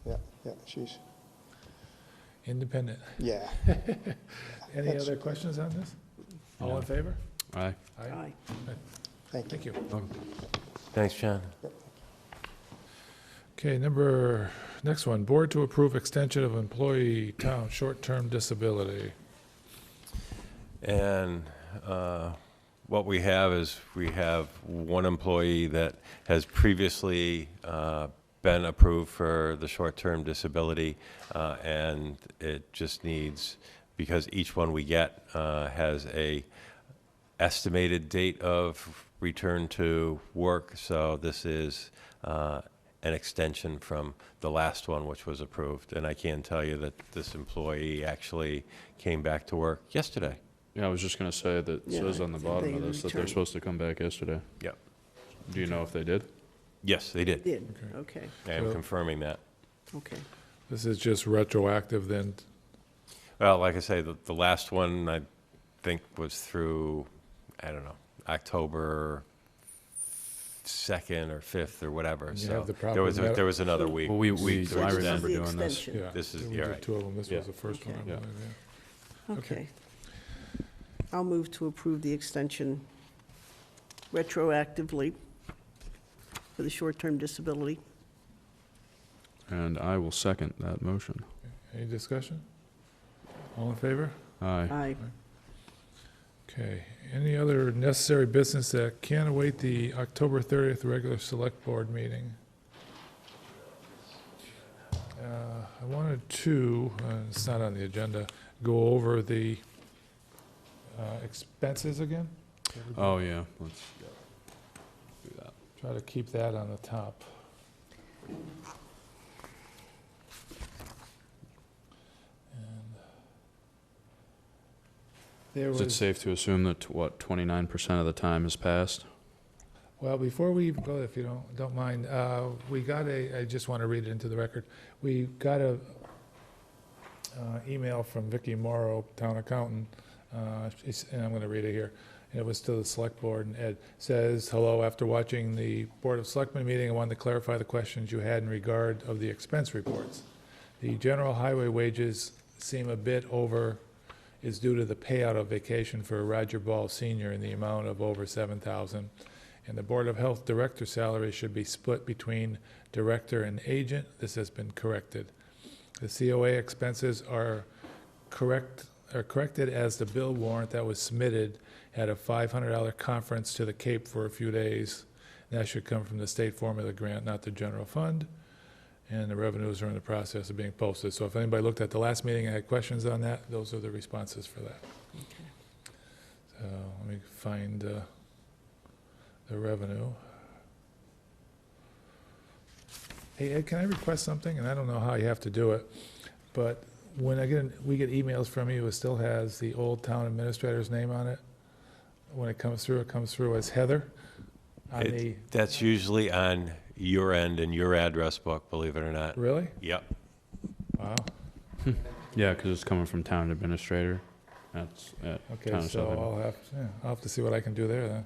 Okay. Yeah, she's, Independent. yeah. Any other questions on this? All in favor? Aye. Aye. Thank you. Thank you. Thanks, John. Okay, next one, board to approve extension of employee town short-term disability. And what we have is we have one employee that has previously been approved for the short-term disability, and it just needs, because each one we get has a estimated date of return to work, so this is an extension from the last one which was approved. And I can tell you that this employee actually came back to work yesterday. Yeah, I was just gonna say that it Yeah, says on the bottom they of this that they're returned. supposed to come back yesterday. Yep. Do you know if they did? Yes, they did. Did, okay, I am So- confirming that. okay. This is just retroactive then? Well, like I say, the last one I think was through, I don't know, October 2nd or 5th or whatever. You So have the there was proper there was another week. Well, week to I extend. remember The doing this. extension. Yeah. This is- We yeah, did right. 2 of them. This Yeah. was the first one, I Okay. believe, yeah. Okay. I'll move to approve the extension retroactively for the short-term disability. And I will second that motion. Any discussion? All in favor? Aye. Aye. Okay, any other necessary business that can't await the October 30th regular select board meeting? I wanted to, it's not on the agenda, go over the expenses again. Oh, yeah, let's do that. Try to keep that on the top. And there Is it was, safe to assume that, 29% of the time has passed? well, before we even go, if you don't mind, we got I just want to read it into the record. We got a email from Vicki Morrow, town accountant, and I'm going to read it here. And it was to the select board, and Ed says, "Hello, after watching the Board of Selectmen meeting, I wanted to clarify the questions you had in regard of the expense reports. The general highway wages seem a bit over is due to the payout of vacation for Roger Ball Senior in the amount of over $7,000. And the Board of Health Director salary should be split between Director and Agent. This has been corrected. The COA expenses are corrected as the bill warrant that was submitted at a $500 conference to the Cape for a few days. That should come from the state formula grant, not the general fund. And the revenues are in the process of being posted. So if anybody looked at the last meeting and had questions on that, those are the responses for that. So let me find the revenue. Hey, Ed, can I request something? And I don't know how you have to do it, but when we get emails from you, it still has the old town administrator's name on it. When it comes through as Heather. That's usually on your end in your address book, believe it or not. Really? Yep. Wow. Yeah, because it's coming from town administrator. That's at Okay, town of so Southampton. I'll have to see what I can do there then.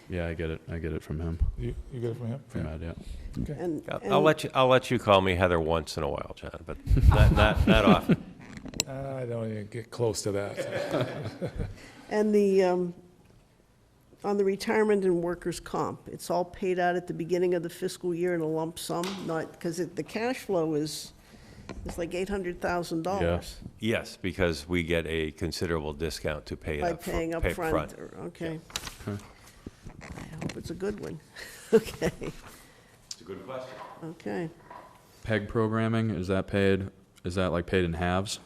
Yeah, I get it from him. You get it from him? From Ed, yeah. Okay. And, I'll let you call me Heather once in a while, John, but not often. I don't even get close to that. and on the retirement and workers' comp, it's all paid out at the beginning of the fiscal year in a lump sum, not, because the cash flow is like $800,000. Yeah. Yes, because we get a considerable discount to pay it By up paying up pay front. Okay. I hope it's a good one. Okay, It's a good question. okay. PEG programming, is that paid in halves?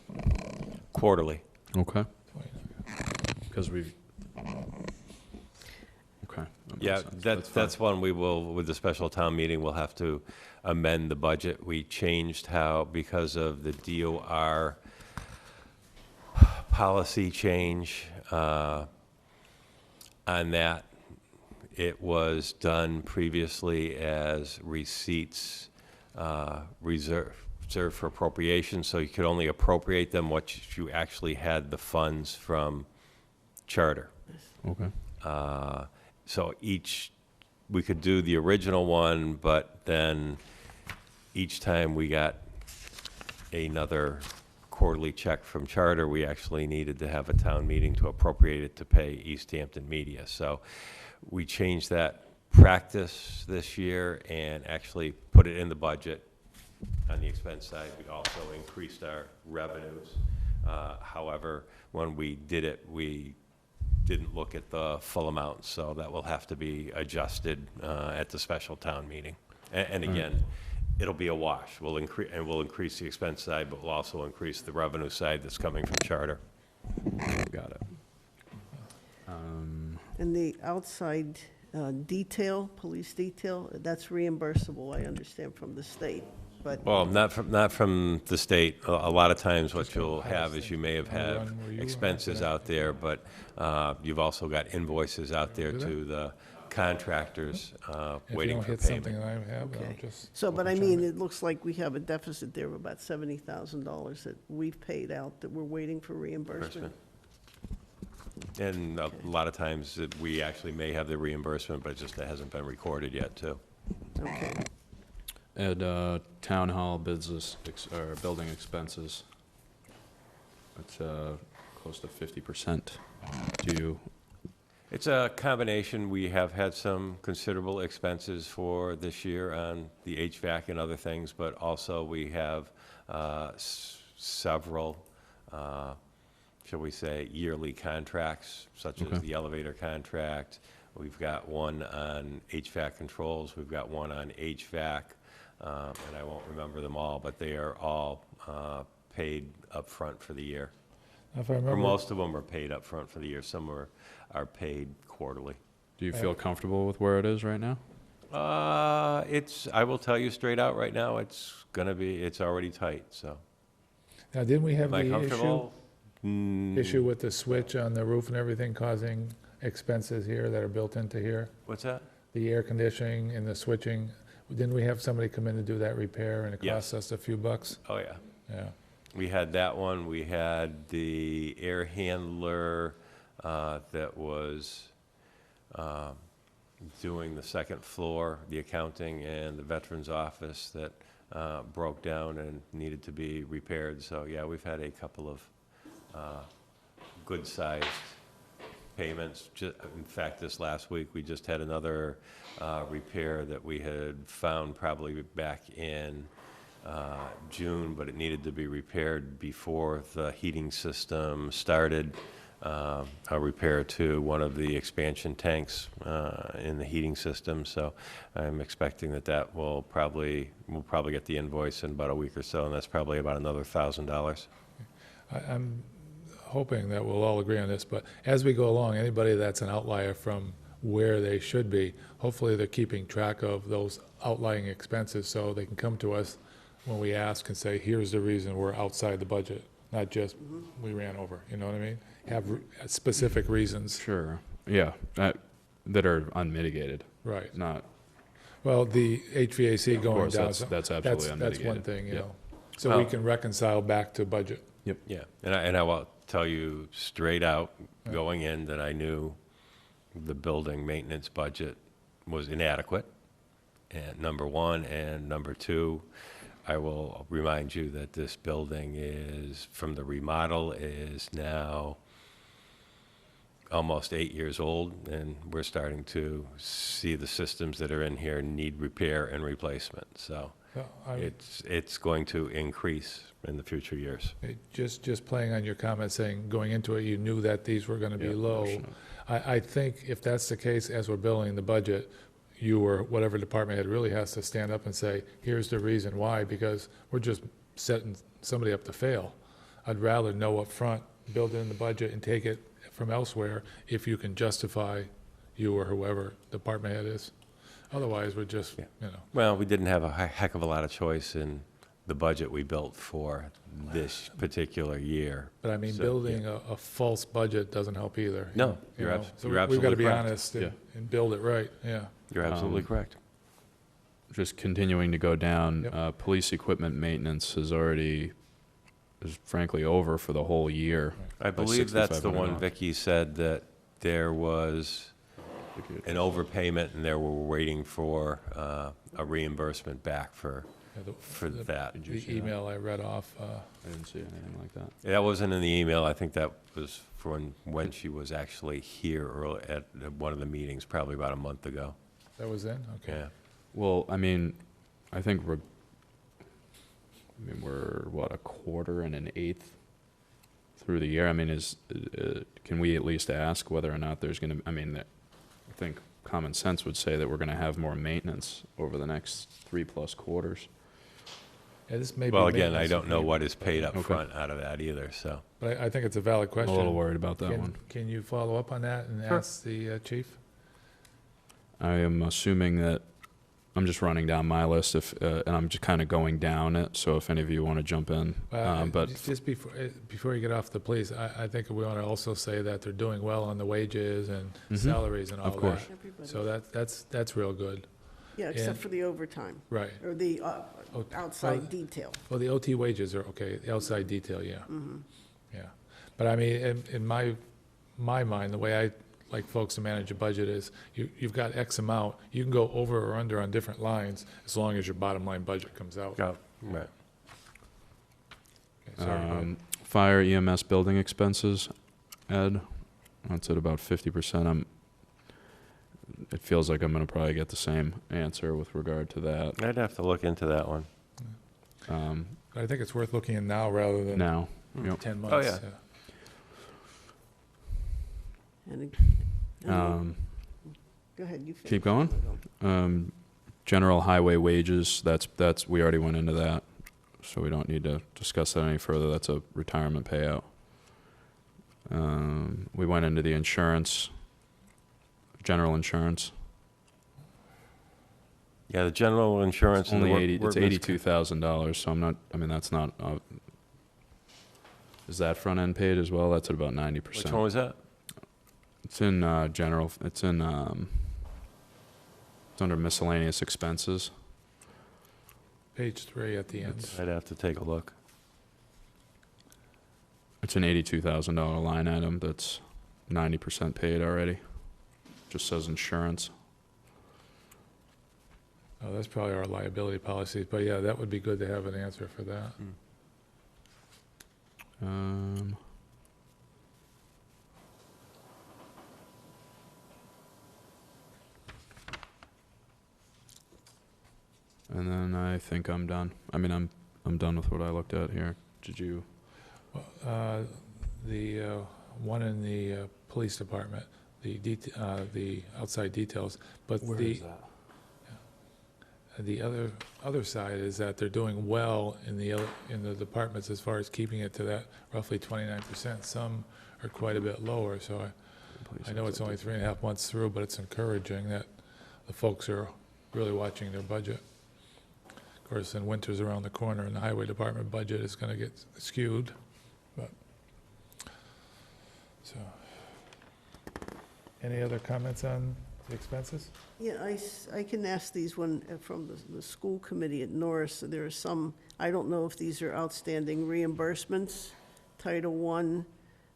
Quarterly. Okay. Because we've, okay. that makes Yeah, sense. that's fine. one we will, with the special town meeting, we'll have to amend the budget. We changed how, because of the DOR policy change on that, it was done previously as receipts reserved for appropriation, so you could only appropriate them what you actually had the funds from charter. Okay. So we could do the original one, but then each time we got another quarterly check from charter, we actually needed to have a town meeting to appropriate it to pay Easthampton Media. So we changed that practice this year and actually put it in the budget. On the expense side, we also increased our revenues. However, when we did it, we didn't look at the full amount, so that will have to be adjusted at the special town meeting. And again, it'll be a wash. We'll increase the expense side, but we'll also increase the revenue side that's coming from charter. Got it. And the outside detail, police detail, that's reimbursable, I understand, from the state, but. Well, not from the state. A lot of times what you'll have is you may have had expenses out there, but you've also got invoices out there to the contractors waiting for If you don't hit something payment. I have, I'll Okay. just. So, but I overturn mean, it. it looks like we have a deficit there of about $70,000 that we've paid out that we're waiting for reimbursement. And a lot of times we actually may have the reimbursement, but it just hasn't been recorded yet, too. Okay. Ed, town hall business, or building expenses. It's close to 50%. Do you, It's a combination. We have had some considerable expenses for this year on the HVAC and other things, but also we have several, shall we say, yearly contracts, such as Okay. the elevator contract. We've got one on HVAC controls. We've got one on HVAC, and I won't remember them all, but they are all paid upfront for the year. If I Or remember, most of them are paid upfront for the year. Some are paid quarterly. do you feel comfortable with where it is right now? I will tell you straight out right now, it's already tight, so. now, didn't we have Am I the comfortable? issue with the switch on the roof and everything causing expenses here that are built into here? What's that? The air conditioning and the switching, didn't we have somebody come in to do that repair and it Yes. cost us a few bucks? Oh, yeah. Yeah. We had that one. We had the air handler that was doing the second floor, the accounting and the veterans office that broke down and needed to be repaired. So, yeah, we've had a couple of good-sized payments. In fact, this last week, we just had another repair that we had found probably back in June, but it needed to be repaired before the heating system started. A repair to one of the expansion tanks in the heating system. So I'm expecting that we'll probably get the invoice in about a week or so, and that's probably about another $1,000. I'm hoping that we'll all agree on this, but as we go along, anybody that's an outlier from where they should be, hopefully they're keeping track of those outlying expenses so they can come to us when we ask and say, here's the reason we're outside the budget, not just we ran over, you know what I mean? Have specific reasons. Sure, yeah, that are unmitigated. Right. Not, Well, the HVAC going course, down. that's absolutely That's one unmitigated. thing, you Yep. know. So we can reconcile back to budget. Yeah, and I will tell you straight out, going in, that I knew the building maintenance budget was inadequate, and number one, and number two, I will remind you that this building is, from the remodel, is now almost 8 years old, and we're starting to see the systems that are in here need repair and replacement. So it's going to increase in the future years. Just playing on your comment saying, going into it, you knew that these were gonna be low. I think if that's the case, as we're building the budget, you or whatever department head really has to stand up and say, here's the reason why, because we're just setting somebody up to fail. I'd rather know up front, build it in the budget and take it from elsewhere if you can justify, you or whoever department head is. Otherwise, we're just, you know. Well, we didn't have a heck of a lot of choice in the budget we built for this particular year. But I mean, So, building a false budget doesn't help either. No, you you're know? abs- So you're we've got to absolutely be correct. honest Yeah. and build it right, yeah. You're absolutely correct. just continuing to go down, Yep. police equipment maintenance is frankly over for the whole year. I by believe that's the one $6,500. Vicky said that there was an overpayment and they were waiting for a reambrsment back for that. Did you The see that? email I read off, I didn't see anything like that. That wasn't in the email. I think that was for when she was actually here early at one of the meetings, probably about a month ago. that was in, okay. Yeah. Well, I mean, I think we're what, a quarter and an eighth through the year? I mean, can we at least ask whether or not there's gonna, I mean, I think common sense would say that we're gonna have more maintenance over the next 3+ quarters. Yeah, this may be Well, again, I maintenance, don't know what is paid up Okay. front out of that either, so. But I think it's a valid I'm question. a little worried about that one. Can you follow up on that and Sure. ask the chief? I am assuming that, I'm just running down my list and I'm just kind of going down it, so if any of you want to jump in. But Just before you get off the police, I think we want to also say that they're doing well on the wages and salaries and all Of course. that. Everybody. So that's real good. Yeah, except and- for the overtime, Right. or the Oh, outside well, detail. Well, the OT wages are okay, the outside detail, yeah. Mhm. Yeah. But I mean, in my mind, the way I like folks to manage a budget is you've got X amount, you can go over or under on different lines as long as your bottom line budget comes out. Yeah, right. Okay, sorry, go ahead. Fire EMS building expenses, Ed, that's at about 50%. It feels like I'm gonna probably get the same answer with regard to that. I'd have to look into that one. But I think it's worth looking in now rather than Now, yep. 10 Oh, months. yeah. And go ahead, you finish. Keep going? General highway wages, that's, we already went into that, so we don't need to discuss that any further. That's a retirement payout. We went into the insurance, general insurance. Yeah, the general insurance. and the Only it's workman's $82,000, so I'm not, I mean, that's not, is that front end paid as well? That's at about 90%. Which one was that? It's in, general, it's in, it's under miscellaneous expenses. Page 3 at the end. I'd have to take a look. It's an $82,000 line item that's 90% paid already. Just says insurance. Oh, that's probably our liability policies, but yeah, that would be good to have an answer for that. think I'm done. I mean, I'm done with what I looked at here. Did you? The one in the police department, the outside details, but Where is that? the other side is that they're doing well in the departments as far as keeping it to that roughly 29%. Some are quite a bit lower, so I know it's only 3.5 months through, but it's encouraging that the folks are really watching their budget. Of course, then winter's around the corner, and the highway department budget is going to get skewed, but, so. Any other comments on the expenses? Yeah, I can ask these one from the school committee at Norris. There are some, I don't know if these are outstanding reimbursements, Title I,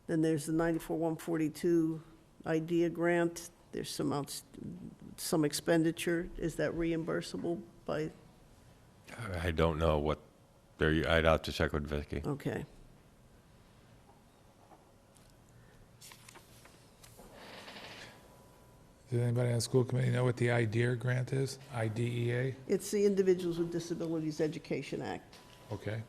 then there's the 94-142 IDEA grant, there's some expenditure. Is that reimbursable by, I don't know what, I'd have to check with Vicki. okay. Does anybody on the school committee know what the IDEA grant is? IDEA? It's the Individuals with Disabilities Education Act. Okay.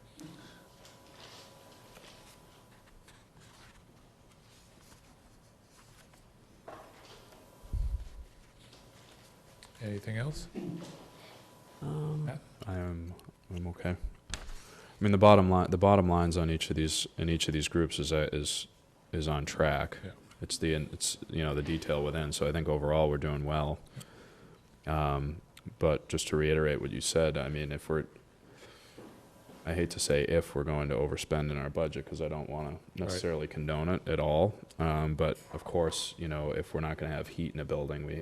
Anything else? Matt? I'm okay. I mean, the bottom lines on each of these groups is on track. Yeah. It's the detail within. So I think overall we're doing well. But just to reiterate what you said, I mean, I hate to say if we're going to overspend in our budget, because I don't want to necessarily condone it at all. But of course, if we're not going to have heat in a building,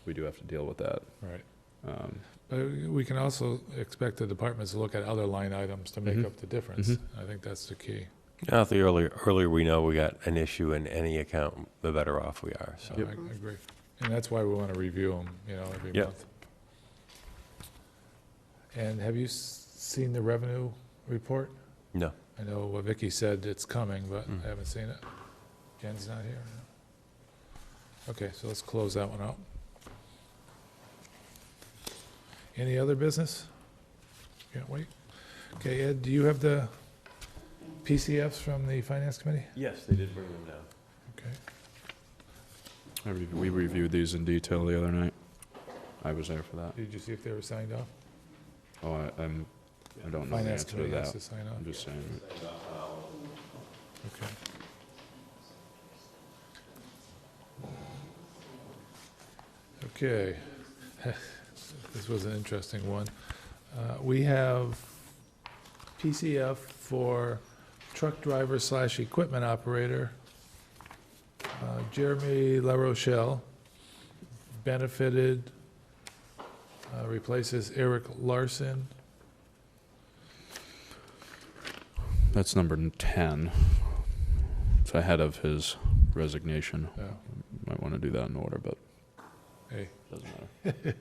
we do have to deal with that. Right. But we can also expect the departments to look at other line items to make up the difference. I think that's the key. Now, the earlier we know we got an issue in any account, the better off we are. So. I agree. And that's why we want to review them, every Yep. month. And have you seen the revenue report? No. I know what Vicki said it's coming, but I haven't seen it. Jen's not here. Okay, so let's close that one out. Any other business? Can't wait. Okay, Ed, do you have the PCFs from the Finance Committee? Yes, they did bring them down. Okay. We reviewed these in detail the other night. I was there for that. Did you see if they were signed off? Oh, I don't know the Finance answer to Committee has that. to sign off. I'm just saying. Okay. Okay. This was an interesting one. We have PCF for truck driver / equipment operator, Jeremy LaRochelle, benefited, replaces Eric Larson. That's number 10. It's ahead of his resignation. Yeah. Might want to do that in order, but Hey, doesn't matter.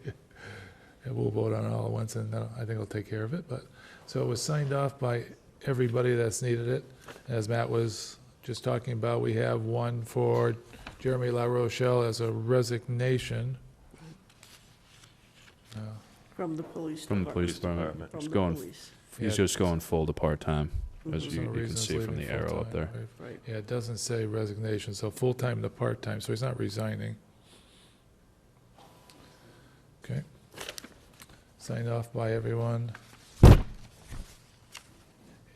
and we'll vote on it all at once, and I think it'll take care of it. But so it was signed off by everybody that's needed it. As Matt was just talking about, we have one for Jeremy LaRochelle as a resignation. From the police From department. the police department. From He's the going. police. He's Yeah. just going full to part-time, as There's you no can reason see it's from the leaving arrow up full-time, there. right? Right. Yeah, it doesn't say resignation, so full-time to part-time, so he's not resigning. Okay. Signed off by everyone.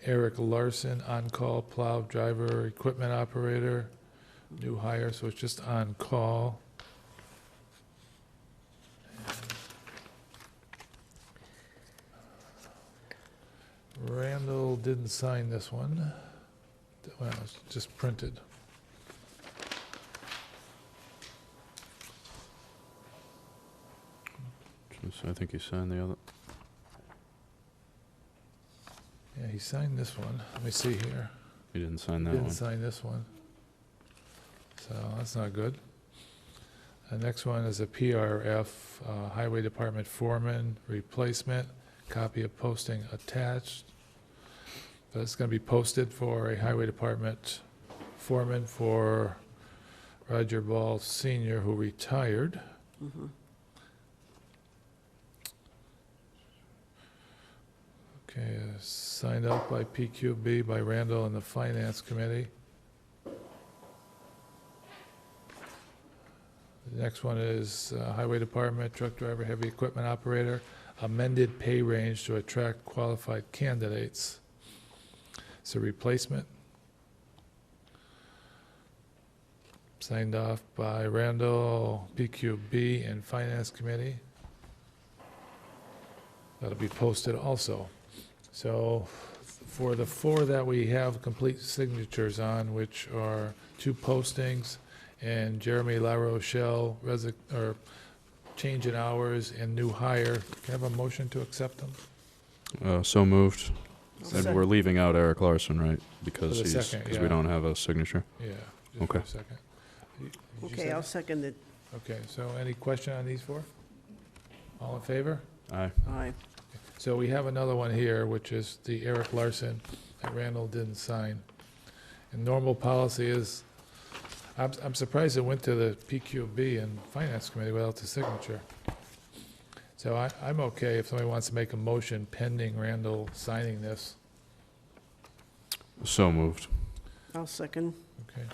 Eric Larson, on-call plow driver, equipment operator, new hire, so it's just on-call. Randall didn't sign this one. Well, it's just printed. I think he signed the other. Yeah, he signed this one. Let me see here. He didn't sign that Didn't one. sign this one. So that's not good. The next one is a PRF, Highway Department Foreman Replacement, copy of posting attached. But it's going to be posted for a Highway Department Foreman for Roger Ball Senior, who retired. Okay, signed off by PQB, by Randall and the Finance Committee. The next one is Highway Department, truck driver, heavy equipment operator, amended pay range to attract qualified candidates. It's a replacement. Signed off by Randall, PQB, and Finance Committee. That'll be posted also. So for the 4 that we have complete signatures on, which are 2 postings, and Jeremy LaRochelle, change in hours and new hire, can I have a motion to accept them? So moved. Second. And we're leaving out Eric Larson, right? Because For the he's, second, because yeah. we don't have a signature. Yeah. just for Okay. a second. Did you Okay, second? I'll second it. Okay, so any question on these 4? All in favor? Aye. Aye. So we have another one here, which is the Eric Larson that Randall didn't sign. And normal policy is, I'm surprised it went to the PQB and Finance Committee without the signature. So I'm okay if somebody wants to make a motion pending Randall signing this. So moved. I'll second. Okay.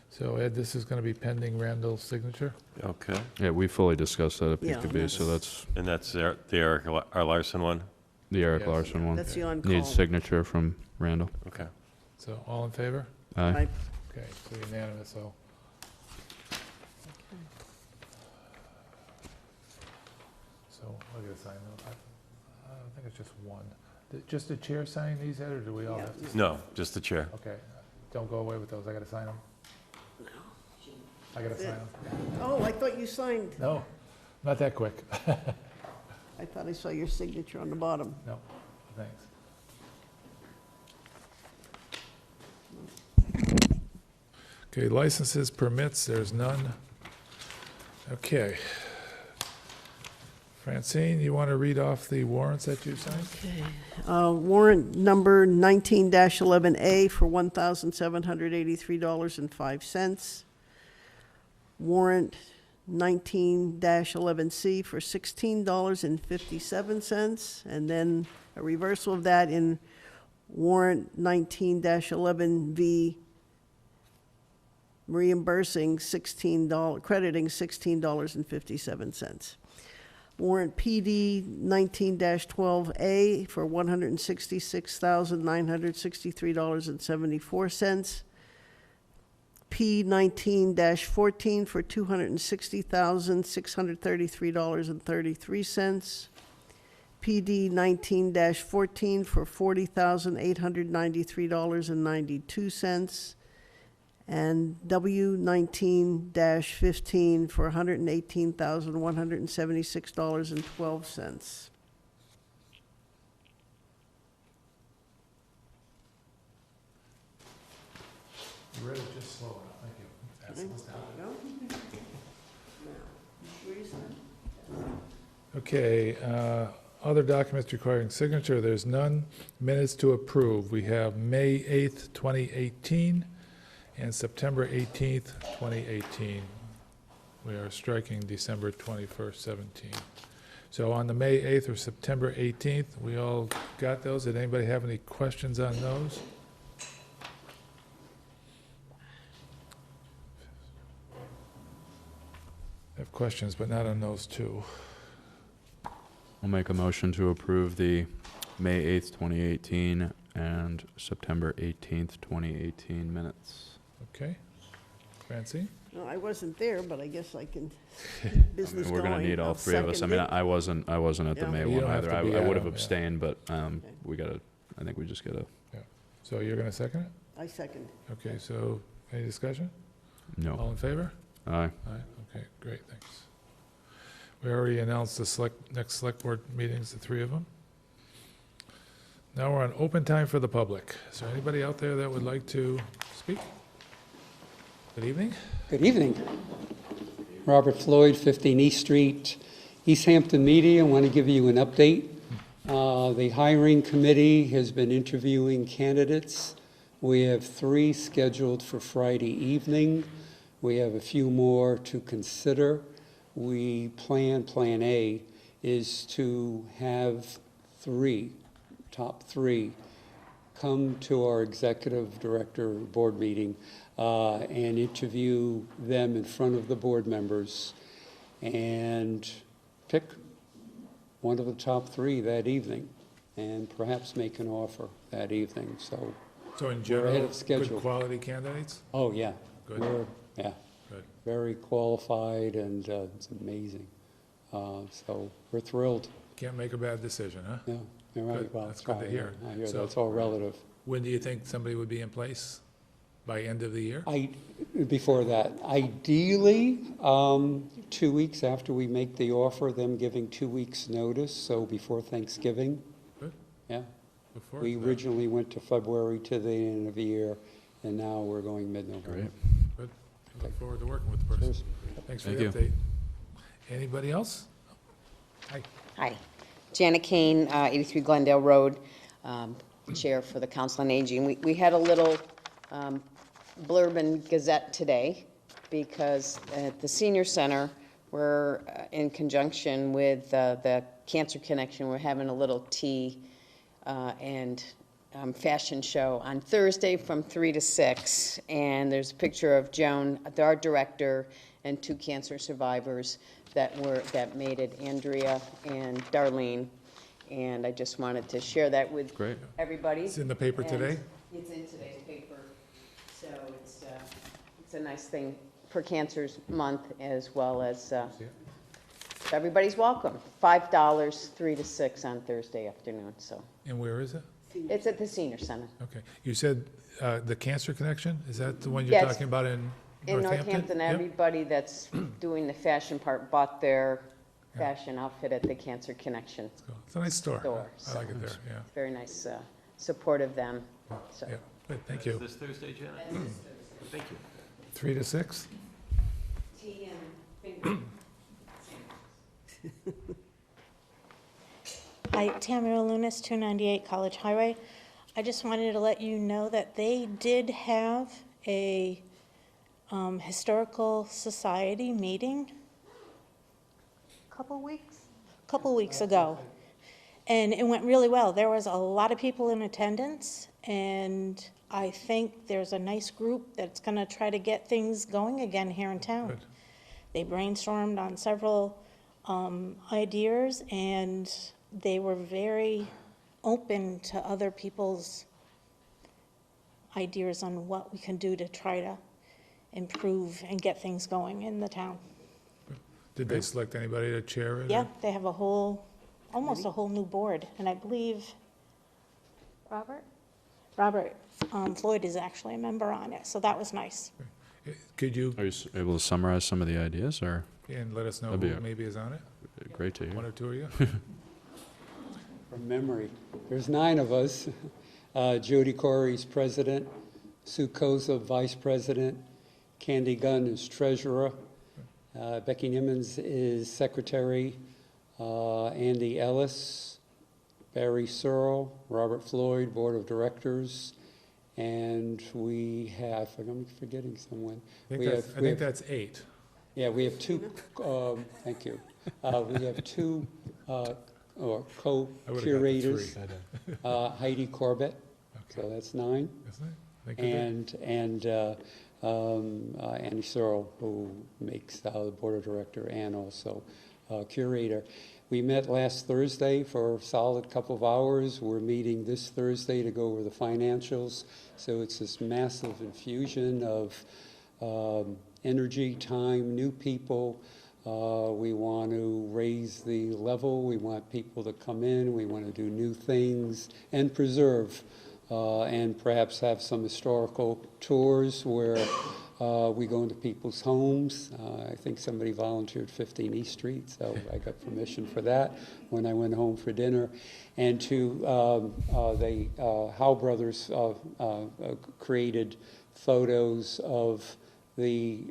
So Ed, this is going to be pending Randall's signature? Okay. Yeah, we fully discussed that at Yeah, PQB, so that's And that's the Eric Larson one? the Eric Yes. Larson one. That's the on-call. Needs signature from Randall. Okay. So all in favor? Aye. Okay, so unanimous, so. So I gotta sign those. I don't think it's just one. Just the chair signing these, Ed, or do we all have to? No, just the chair. Okay, don't go away with those. I gotta sign them? I gotta sign them? Oh, I thought you signed. No, not that quick. I thought I saw your signature on the bottom. No, thanks. Okay, licenses, permits, there's none. Okay. Francine, you want to read off the warrants that you signed? Warrant number 19-11A for $1,783.05. Warrant 19-11C for $16.57. And then a reversal of that in warrant 19-11V, reimbursing crediting $16.57. Warrant PD 19-12A for $166,963.74. P 19-14 for $260,633.33. PD 19-14 for $40,893.92. And W 19-15 for $118,176.12. You read it just slow enough, thank you. That's okay, other documents requiring signature, there's none. Minutes to approve, we have May 8th, 2018, and September 18th, 2018. We are striking December 21st, 17. So on the May 8th or September 18th, we all got those. Did anybody have any questions on those? I have questions, but not on those two. I'll make a motion to approve the May 8th, 2018 and September 18th, 2018 minutes. Okay. Francine? No, I wasn't there, but I guess I can business going. We're gonna need all I'll 3 of us. I second mean, it. I wasn't at the Yeah. May You one don't have either. to be I at would have them, yeah. abstained, but we gotta, I think we just gotta, So you're going to second it? I second. Okay, so any discussion? All no. in favor? Aye. Aye, okay, great, thanks. We already announced the next select board meetings, the 3 of them. Now we're on open time for the public. Is there anybody out there that would like to speak? Good evening. Good evening. Robert Floyd, 15 East Street, Easthampton Media. I want to give you an update. The hiring committee has been interviewing candidates. We have 3 scheduled for Friday evening. We have a few more to consider. Plan A is to have 3 top 3, come to our executive director board meeting and interview them in front of the board members and pick one of the top 3 that evening and perhaps make an offer that evening. So So in we're general, ahead of good schedule. quality candidates? Oh, yeah. Good. Yeah, Good. very qualified, and it's amazing. So we're thrilled. Can't make a bad decision, huh? Yeah, you're right. Good. Well, That's good to I- hear. I hear So- that's all relative. When do you think somebody would be in place? By end of the year? Before that, ideally, 2 weeks after we make the offer, them giving 2 weeks' notice, so before Thanksgiving. Good. Yeah. Look forward We to that. originally went to February to the end of the year, and now we're going mid-November. Great. Good. Look forward to working with the person. Cheers. Thanks for Thank the update. Anybody else? Hi. Hi. Janet Kane, 83 Glendale Road, Chair for the Council on Aging. We had a little blurb in Gazette today because at the Senior Center, we're in conjunction with the Cancer Connection, we're having a little tea and fashion show on Thursday from 3 to 6. And there's a picture of Joan, our director, and 2 cancer survivors that made it, Andrea and Darlene. And I just wanted to share that with Great. everybody. It's in the paper And today? It's in today's paper. So it's a nice thing for Cancer's Month, as well as everybody's welcome. $5, 3 to 6 on Thursday afternoon, so. And where is it? It's at the Senior Center. Okay. You said the Cancer Connection? Is that the one you're Yes. talking about in In Northampton? Northampton, Yep. everybody that's doing the fashion part bought their fashion outfit at the Cancer Connection It's a nice store. store. I like it there, yeah. Very nice support of them, so. Yeah, good, thank you. This Thursday, Janet? Thank you. 3 to 6? Tea and finger. Hi, Tamara Lunas, 298 College Highway. I just wanted to let you know that they did have a historical society meeting couple weeks ago, and it went really well. There was a lot of people in attendance, and I think there's a nice group that's going to try to get things going again here in town. Good. They brainstormed on several ideas, and they were very open to other people's ideas on what we can do to try to improve and get things going in the town. Did they select anybody to chair it? Yeah, they have almost a whole new board, and I believe Robert Floyd is actually a member on it, so that was nice. Could you, Are you able to summarize some of the ideas, or? and let us know That'd be who a- maybe is on it? Great to hear. One or two of you? From memory, there's 9 of us. Jody Corey's president, Sue Koza, vice president, Candy Gunn is treasurer, Becky Nimmons is secretary, Andy Ellis, Barry Searle, Robert Floyd, board of directors, and we have, I'm forgetting someone. I We think have- that's 8. Yeah, we have 2, thank you. We have 2 or co-curators, Heidi Corbett, so that's 9. Isn't it? I think it is. And Andy Searle, who makes the board of director and also curator. We met last Thursday for a solid couple of hours. We're meeting this Thursday to go over the financials. So it's this massive infusion of energy, time, new people. We want to raise the level. We want people to come in. We want to do new things and preserve. And perhaps have some historical tours where we go into people's homes. I think somebody volunteered 15 East Street, so I got permission for that when I went home for dinner. And to the Howe brothers created photos of the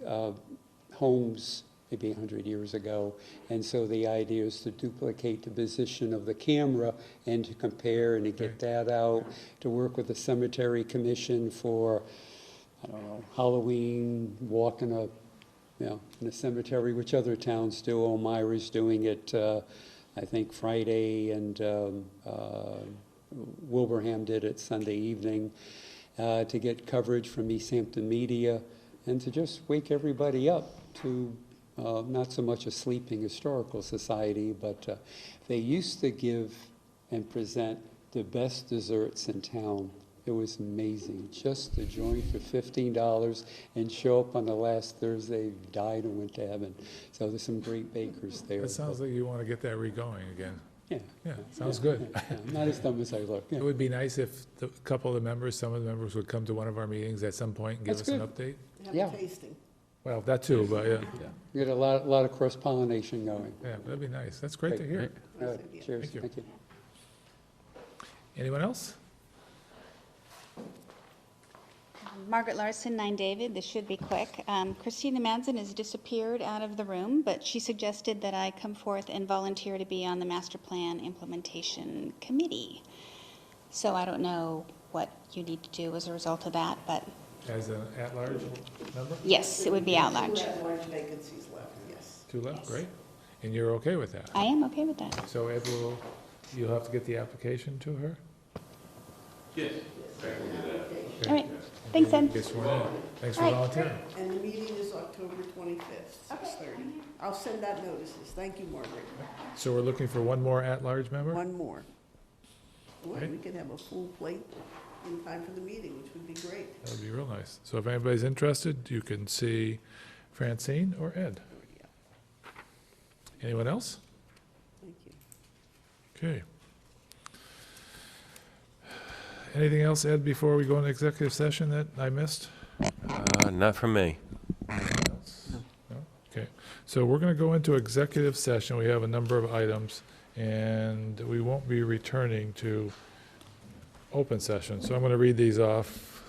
homes maybe 100 years ago. And so the idea is to duplicate the position of the camera and to compare and to get that out, to work with the cemetery commission for, I don't know, Halloween, walk in a cemetery, which other towns do. Elmira's doing it, I think Friday, and Wilbraham did it Sunday evening, to get coverage from Easthampton Media, and to just wake everybody up to not so much a sleeping historical society, but they used to give and present the best desserts in town. It was amazing. Just to join for $15 and show up on the last Thursday, died and went to heaven. So there's some great bakers there. That sounds like you want to get that re-going again. Yeah. Yeah, sounds good. Yeah, not as dumb as I look. Yeah. It would be nice if the couple of the members, some of the members would come to one of our meetings at some point and give That's us an good. update. Have Yeah. a tasting. Well, that too, but yeah, You get a lot of cross-pollination going. yeah, that'd be nice. That's great to hear. All right, cheers. Thank you. Thank you. Anyone else? Margaret Larson, 9 David, this should be quick. Christina Madsen has disappeared out of the room, but she suggested that I come forth and volunteer to be on the Master Plan Implementation Committee. So I don't know what you need to do as a result of that, but As an at-large member? yes, it would be at large. Two at-large vacancies left, yes. Two left, Yes. great. And you're okay with that? I am okay with that. So Ed will, you'll have to get the application to her? Yes, I can do that. Okay. All right, thanks, Ed. Get sworn in. Thanks for All right. volunteering. And the meeting is October 25th, 6:30. I'll send out notices. Thank you, Margaret. So we're looking for one more at-large member? One more. Boy, Okay. we could have a full plate in time for the meeting, which would be great. That would be real nice. So if anybody's interested, you can see Francine or Ed. Anyone else? Thank you. Okay. Anything else, Ed, before we go into executive session that I missed? Not from me. No? Okay, so we're going to go into executive session. We have a number of items, and we won't be returning to open session. So I'm going to read these off.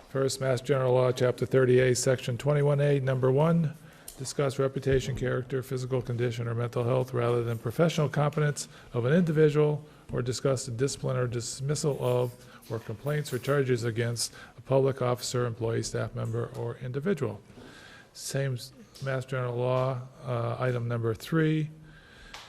First, Mass General Law, Chapter 38, Section 21A, Number 1, discuss reputation, character, physical condition, or mental health rather than professional competence of an individual, or discuss the discipline or dismissal of, or complaints or charges against a public officer, employee, staff member, or individual. Same Mass General Law, item number 3,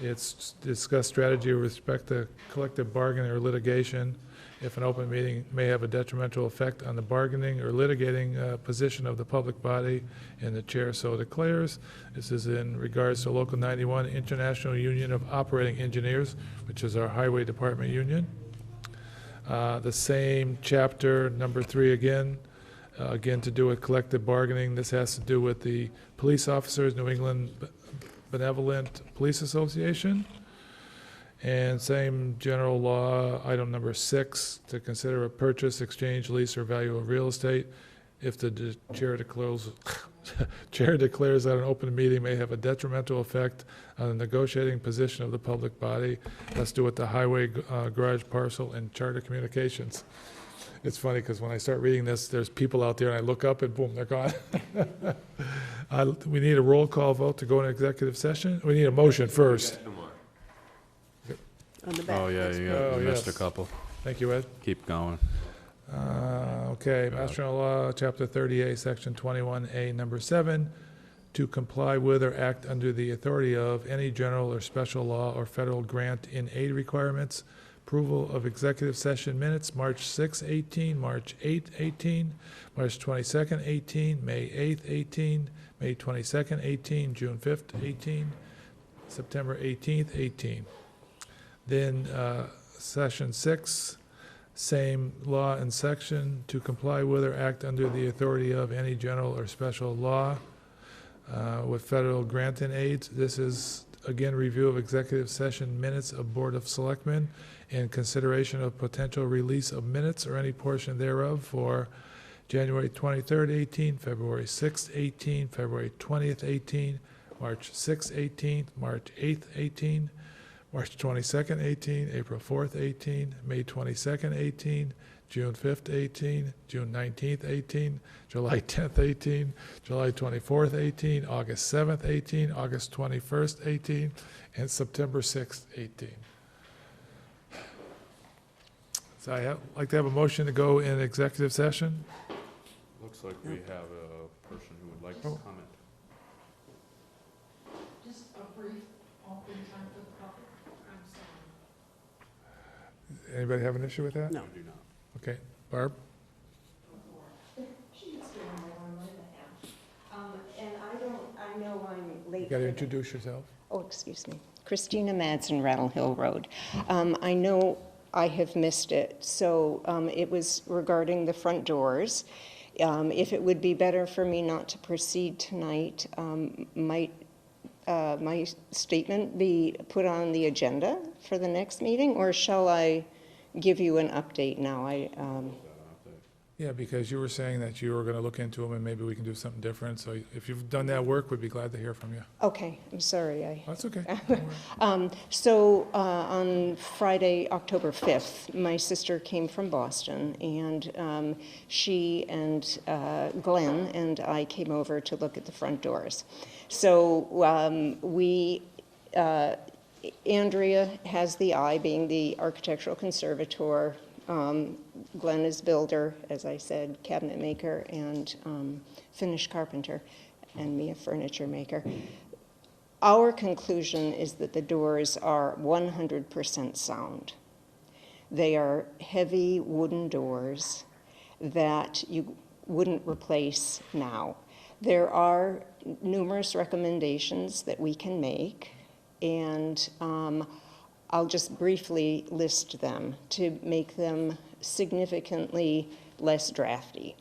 it's discuss strategy with respect to collective bargaining or litigation if an open meeting may have a detrimental effect on the bargaining or litigating position of the public body, and the chair so declares. This is in regards to Local 91 International Union of Operating Engineers, which is our highway department union. The same chapter, number 3 again, again to do with collective bargaining. This has to do with the police officers, New England Benevolent Police Association. And same general law, item number 6, to consider a purchase, exchange, lease, or value of real estate if the chair declares that an open meeting may have a detrimental effect on the negotiating position of the public body. Let's do it the highway, garage parcel, and charter communications. It's funny because when I start reading this, there's people out there and I look up and boom, they're gone. We need a roll call vote to go into executive session. We need a motion first. On the back. Oh, yeah, Oh, you missed a yes. couple. Thank you, Ed. Keep going. Okay, Mass General Law, Chapter 38, Section 21A, Number 7, to comply with or act under the authority of any general or special law or federal grant in aid requirements. Approval of executive session minutes, March 6, 18, March 8, 18, March 22nd, 18, May 8th, 18, May 22nd, 18, June 5th, 18, September 18th, 18. Then session 6, same law and section, to comply with or act under the authority of any general or special law with federal grant and aids. This is, again, review of executive session minutes of Board of Selectmen and consideration of potential release of minutes or any portion thereof for January 23rd, 18, February 6th, 18, February 20th, 18, March 6th, 18, March 8th, 18, March 22nd, 18, April 4th, 18, May 22nd, 18, June 5th, 18, June 19th, 18, July 10th, 18, July 24th, 18, August 7th, 18, August 21st, 18, and September 6th, 18. So I'd like to have a motion to go in executive session. Looks like we have a person who would like to comment. Just a brief open time for the public. I'm Anybody have an issue with that? No. Okay, Barb? And I know I'm late. You got to introduce yourself. Oh, excuse me. Christina Madsen, Rattle Hill Road. I know I have missed it, so it was regarding the front doors. If it would be better for me not to proceed tonight, might my statement be put on the agenda for the next meeting, or shall I give you an update now? Yeah, because you were saying that you were going to look into them and maybe we can do something different. So if you've done that work, we'd be glad to hear from you. Okay, I'm sorry. That's okay. So on Friday, October 5th, my sister came from Boston, and she and Glenn and I came over to look at the front doors. So Andrea has the eye, being the architectural conservator. Glenn is builder, as I said, cabinet maker, and finish carpenter, and me a furniture maker. Our conclusion is that the doors are 100% sound. They are heavy wooden doors that you wouldn't replace now. There are numerous recommendations that we can make, and I'll just briefly list them to make them significantly less drafty.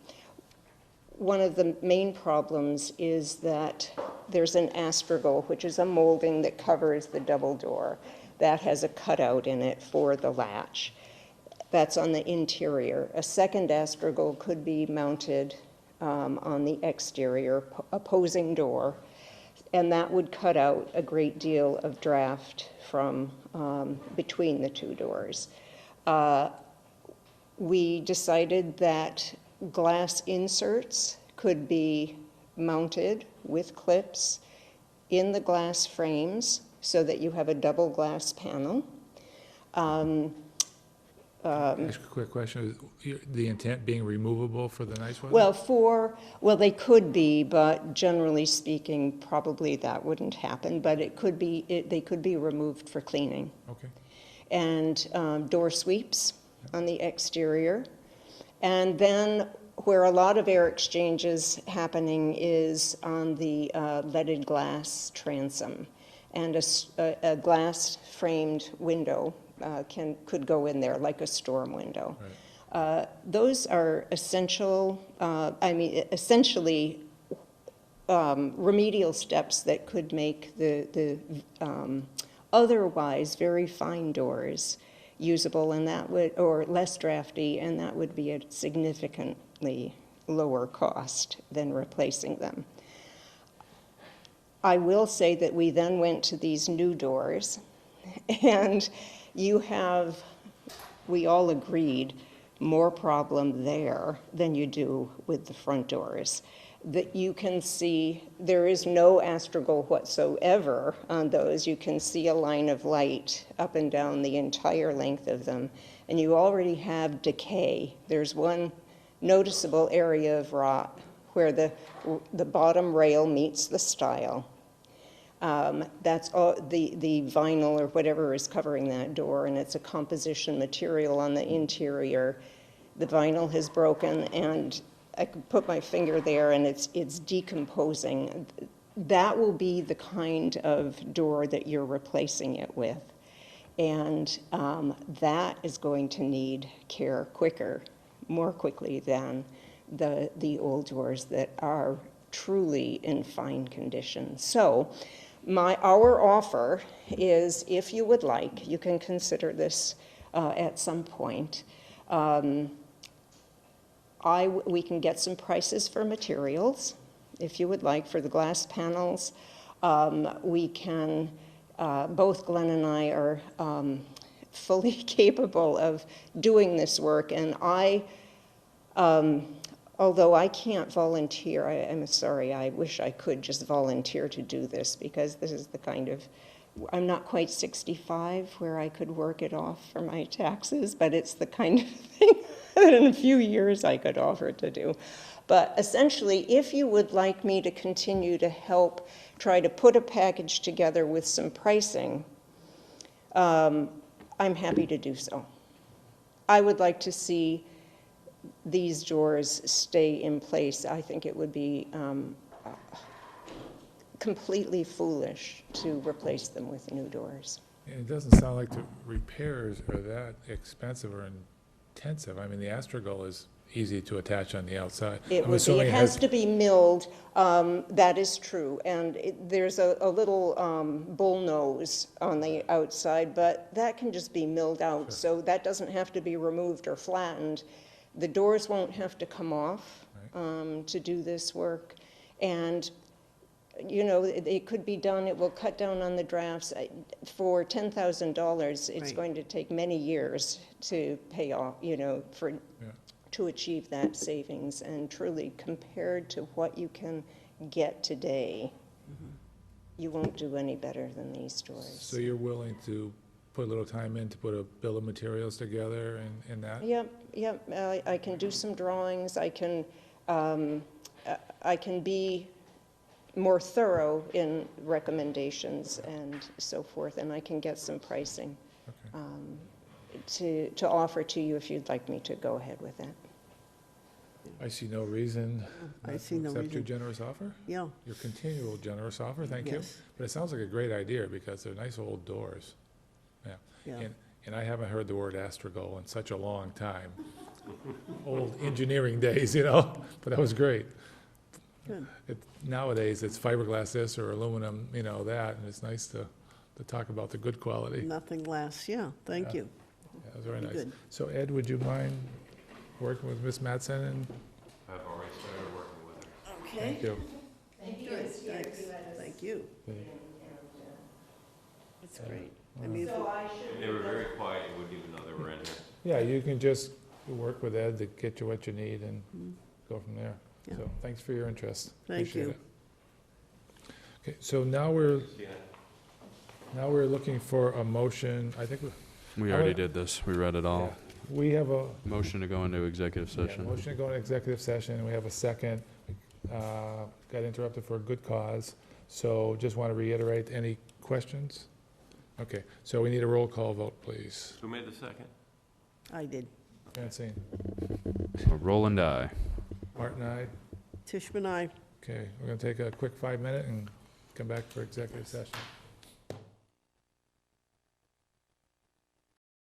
One of the main problems is that there's an astragal, which is a molding that covers the double door. That has a cutout in it for the latch. That's on the interior. A second astragal could be mounted on the exterior, opposing door, and that would cut out a great deal of draft from between the two doors. We decided that glass inserts could be mounted with clips in the glass frames so that you have a double glass panel. Ask a quick question. Is the intent being removable for the nice weather? Well, they could be, but generally speaking, probably that wouldn't happen. But it could be. They could be removed for cleaning. Okay. And door sweeps on the exterior, and then where a lot of air exchange is happening is on the leaded glass transom, and a glass framed window could go in there like a storm window. Right. Those are essentially remedial steps that could make the otherwise very fine doors usable, and that would, or less drafty, and that would be a significantly lower cost than replacing them. I will say that we then went to these new doors, and we all agreed, more problem there than you do with the front doors. That you can see, there is no astragal whatsoever on those. You can see a line of light up and down the entire length of them, and you already have decay. There's one noticeable area of rot where the bottom rail meets the stile. That's all, the vinyl or whatever is covering that door, and it's a composition material on the interior. The vinyl has broken, and I could put my finger there, and it's decomposing. That will be the kind of door that you're replacing it with, and that is going to need care more quickly than the old doors that are truly in fine condition. So our offer is, if you would like, you can consider this at some point. We can get some prices for materials, if you would like, for the glass panels. We can, both Glenn and I are fully capable of doing this work, and although I can't volunteer, I'm sorry, I wish I could just volunteer to do this, because this is the kind of, I'm not quite 65 where I could work it off for my taxes, but it's the kind of thing that in a few years I could offer to do. But essentially, if you would like me to continue to help try to put a package together with some pricing, I'm happy to do so. I would like to see these doors stay in place. I think it would be completely foolish to replace them with new doors. And it doesn't sound like the repairs are that expensive or intensive. I mean, the astragal is easy to attach on the outside. It I'm would be, assuming it has to be milled, that is true, and there's a little bull nose on the outside, but that can just be milled out, so that doesn't have to be removed or flattened. The doors won't have to come off to do this work, and you know, it could be done, it will cut down on the drafts. For $10,000, it's going to take many years to pay off, you know, to achieve that savings. And truly, compared to what you can get today, you won't do any better than these stores. So you're willing to put a little time in to put a bill of materials together and that? Yep. I can do some drawings. I can be more thorough in recommendations and so forth, and I can get some pricing to offer to you if you'd like me to go ahead with that. I see no reason I not see to no accept your reason. generous offer. Yeah. Your continual generous offer, thank you. Yes. But it sounds like a great idea because they're nice old doors. Yeah. And I haven't heard the word astragal in such a long time. Old engineering days, you know, but that was great. Good. Nowadays, it's fiberglass this or aluminum, you know, that, and it's nice to talk about the good quality. Nothing lasts, yeah, thank you. Yeah, it was very nice. Good. So Ed, would you mind working with Ms. Mattson? And I've already started working with her. Okay. thank you. Good, thanks, thank you. That's great. I mean, They were very quiet, you wouldn't even know they were in here. Yeah, you can just work with Ed to get you what you need and go from there. Yeah. So thanks for your interest. Thank Appreciate you. it. Okay, so now we're looking for a motion. I think We already did this. We read it all. we have a Motion to go into executive session. motion to go into executive session, and we have a second. Got interrupted for a good cause. So just want to reiterate, any questions? Okay, so we need a roll call vote, please. Who made the second? I did. Francine? Roll and die. Martin, aye? Tishman, I. Okay, we're going to take a quick 5-minute and come back for executive session.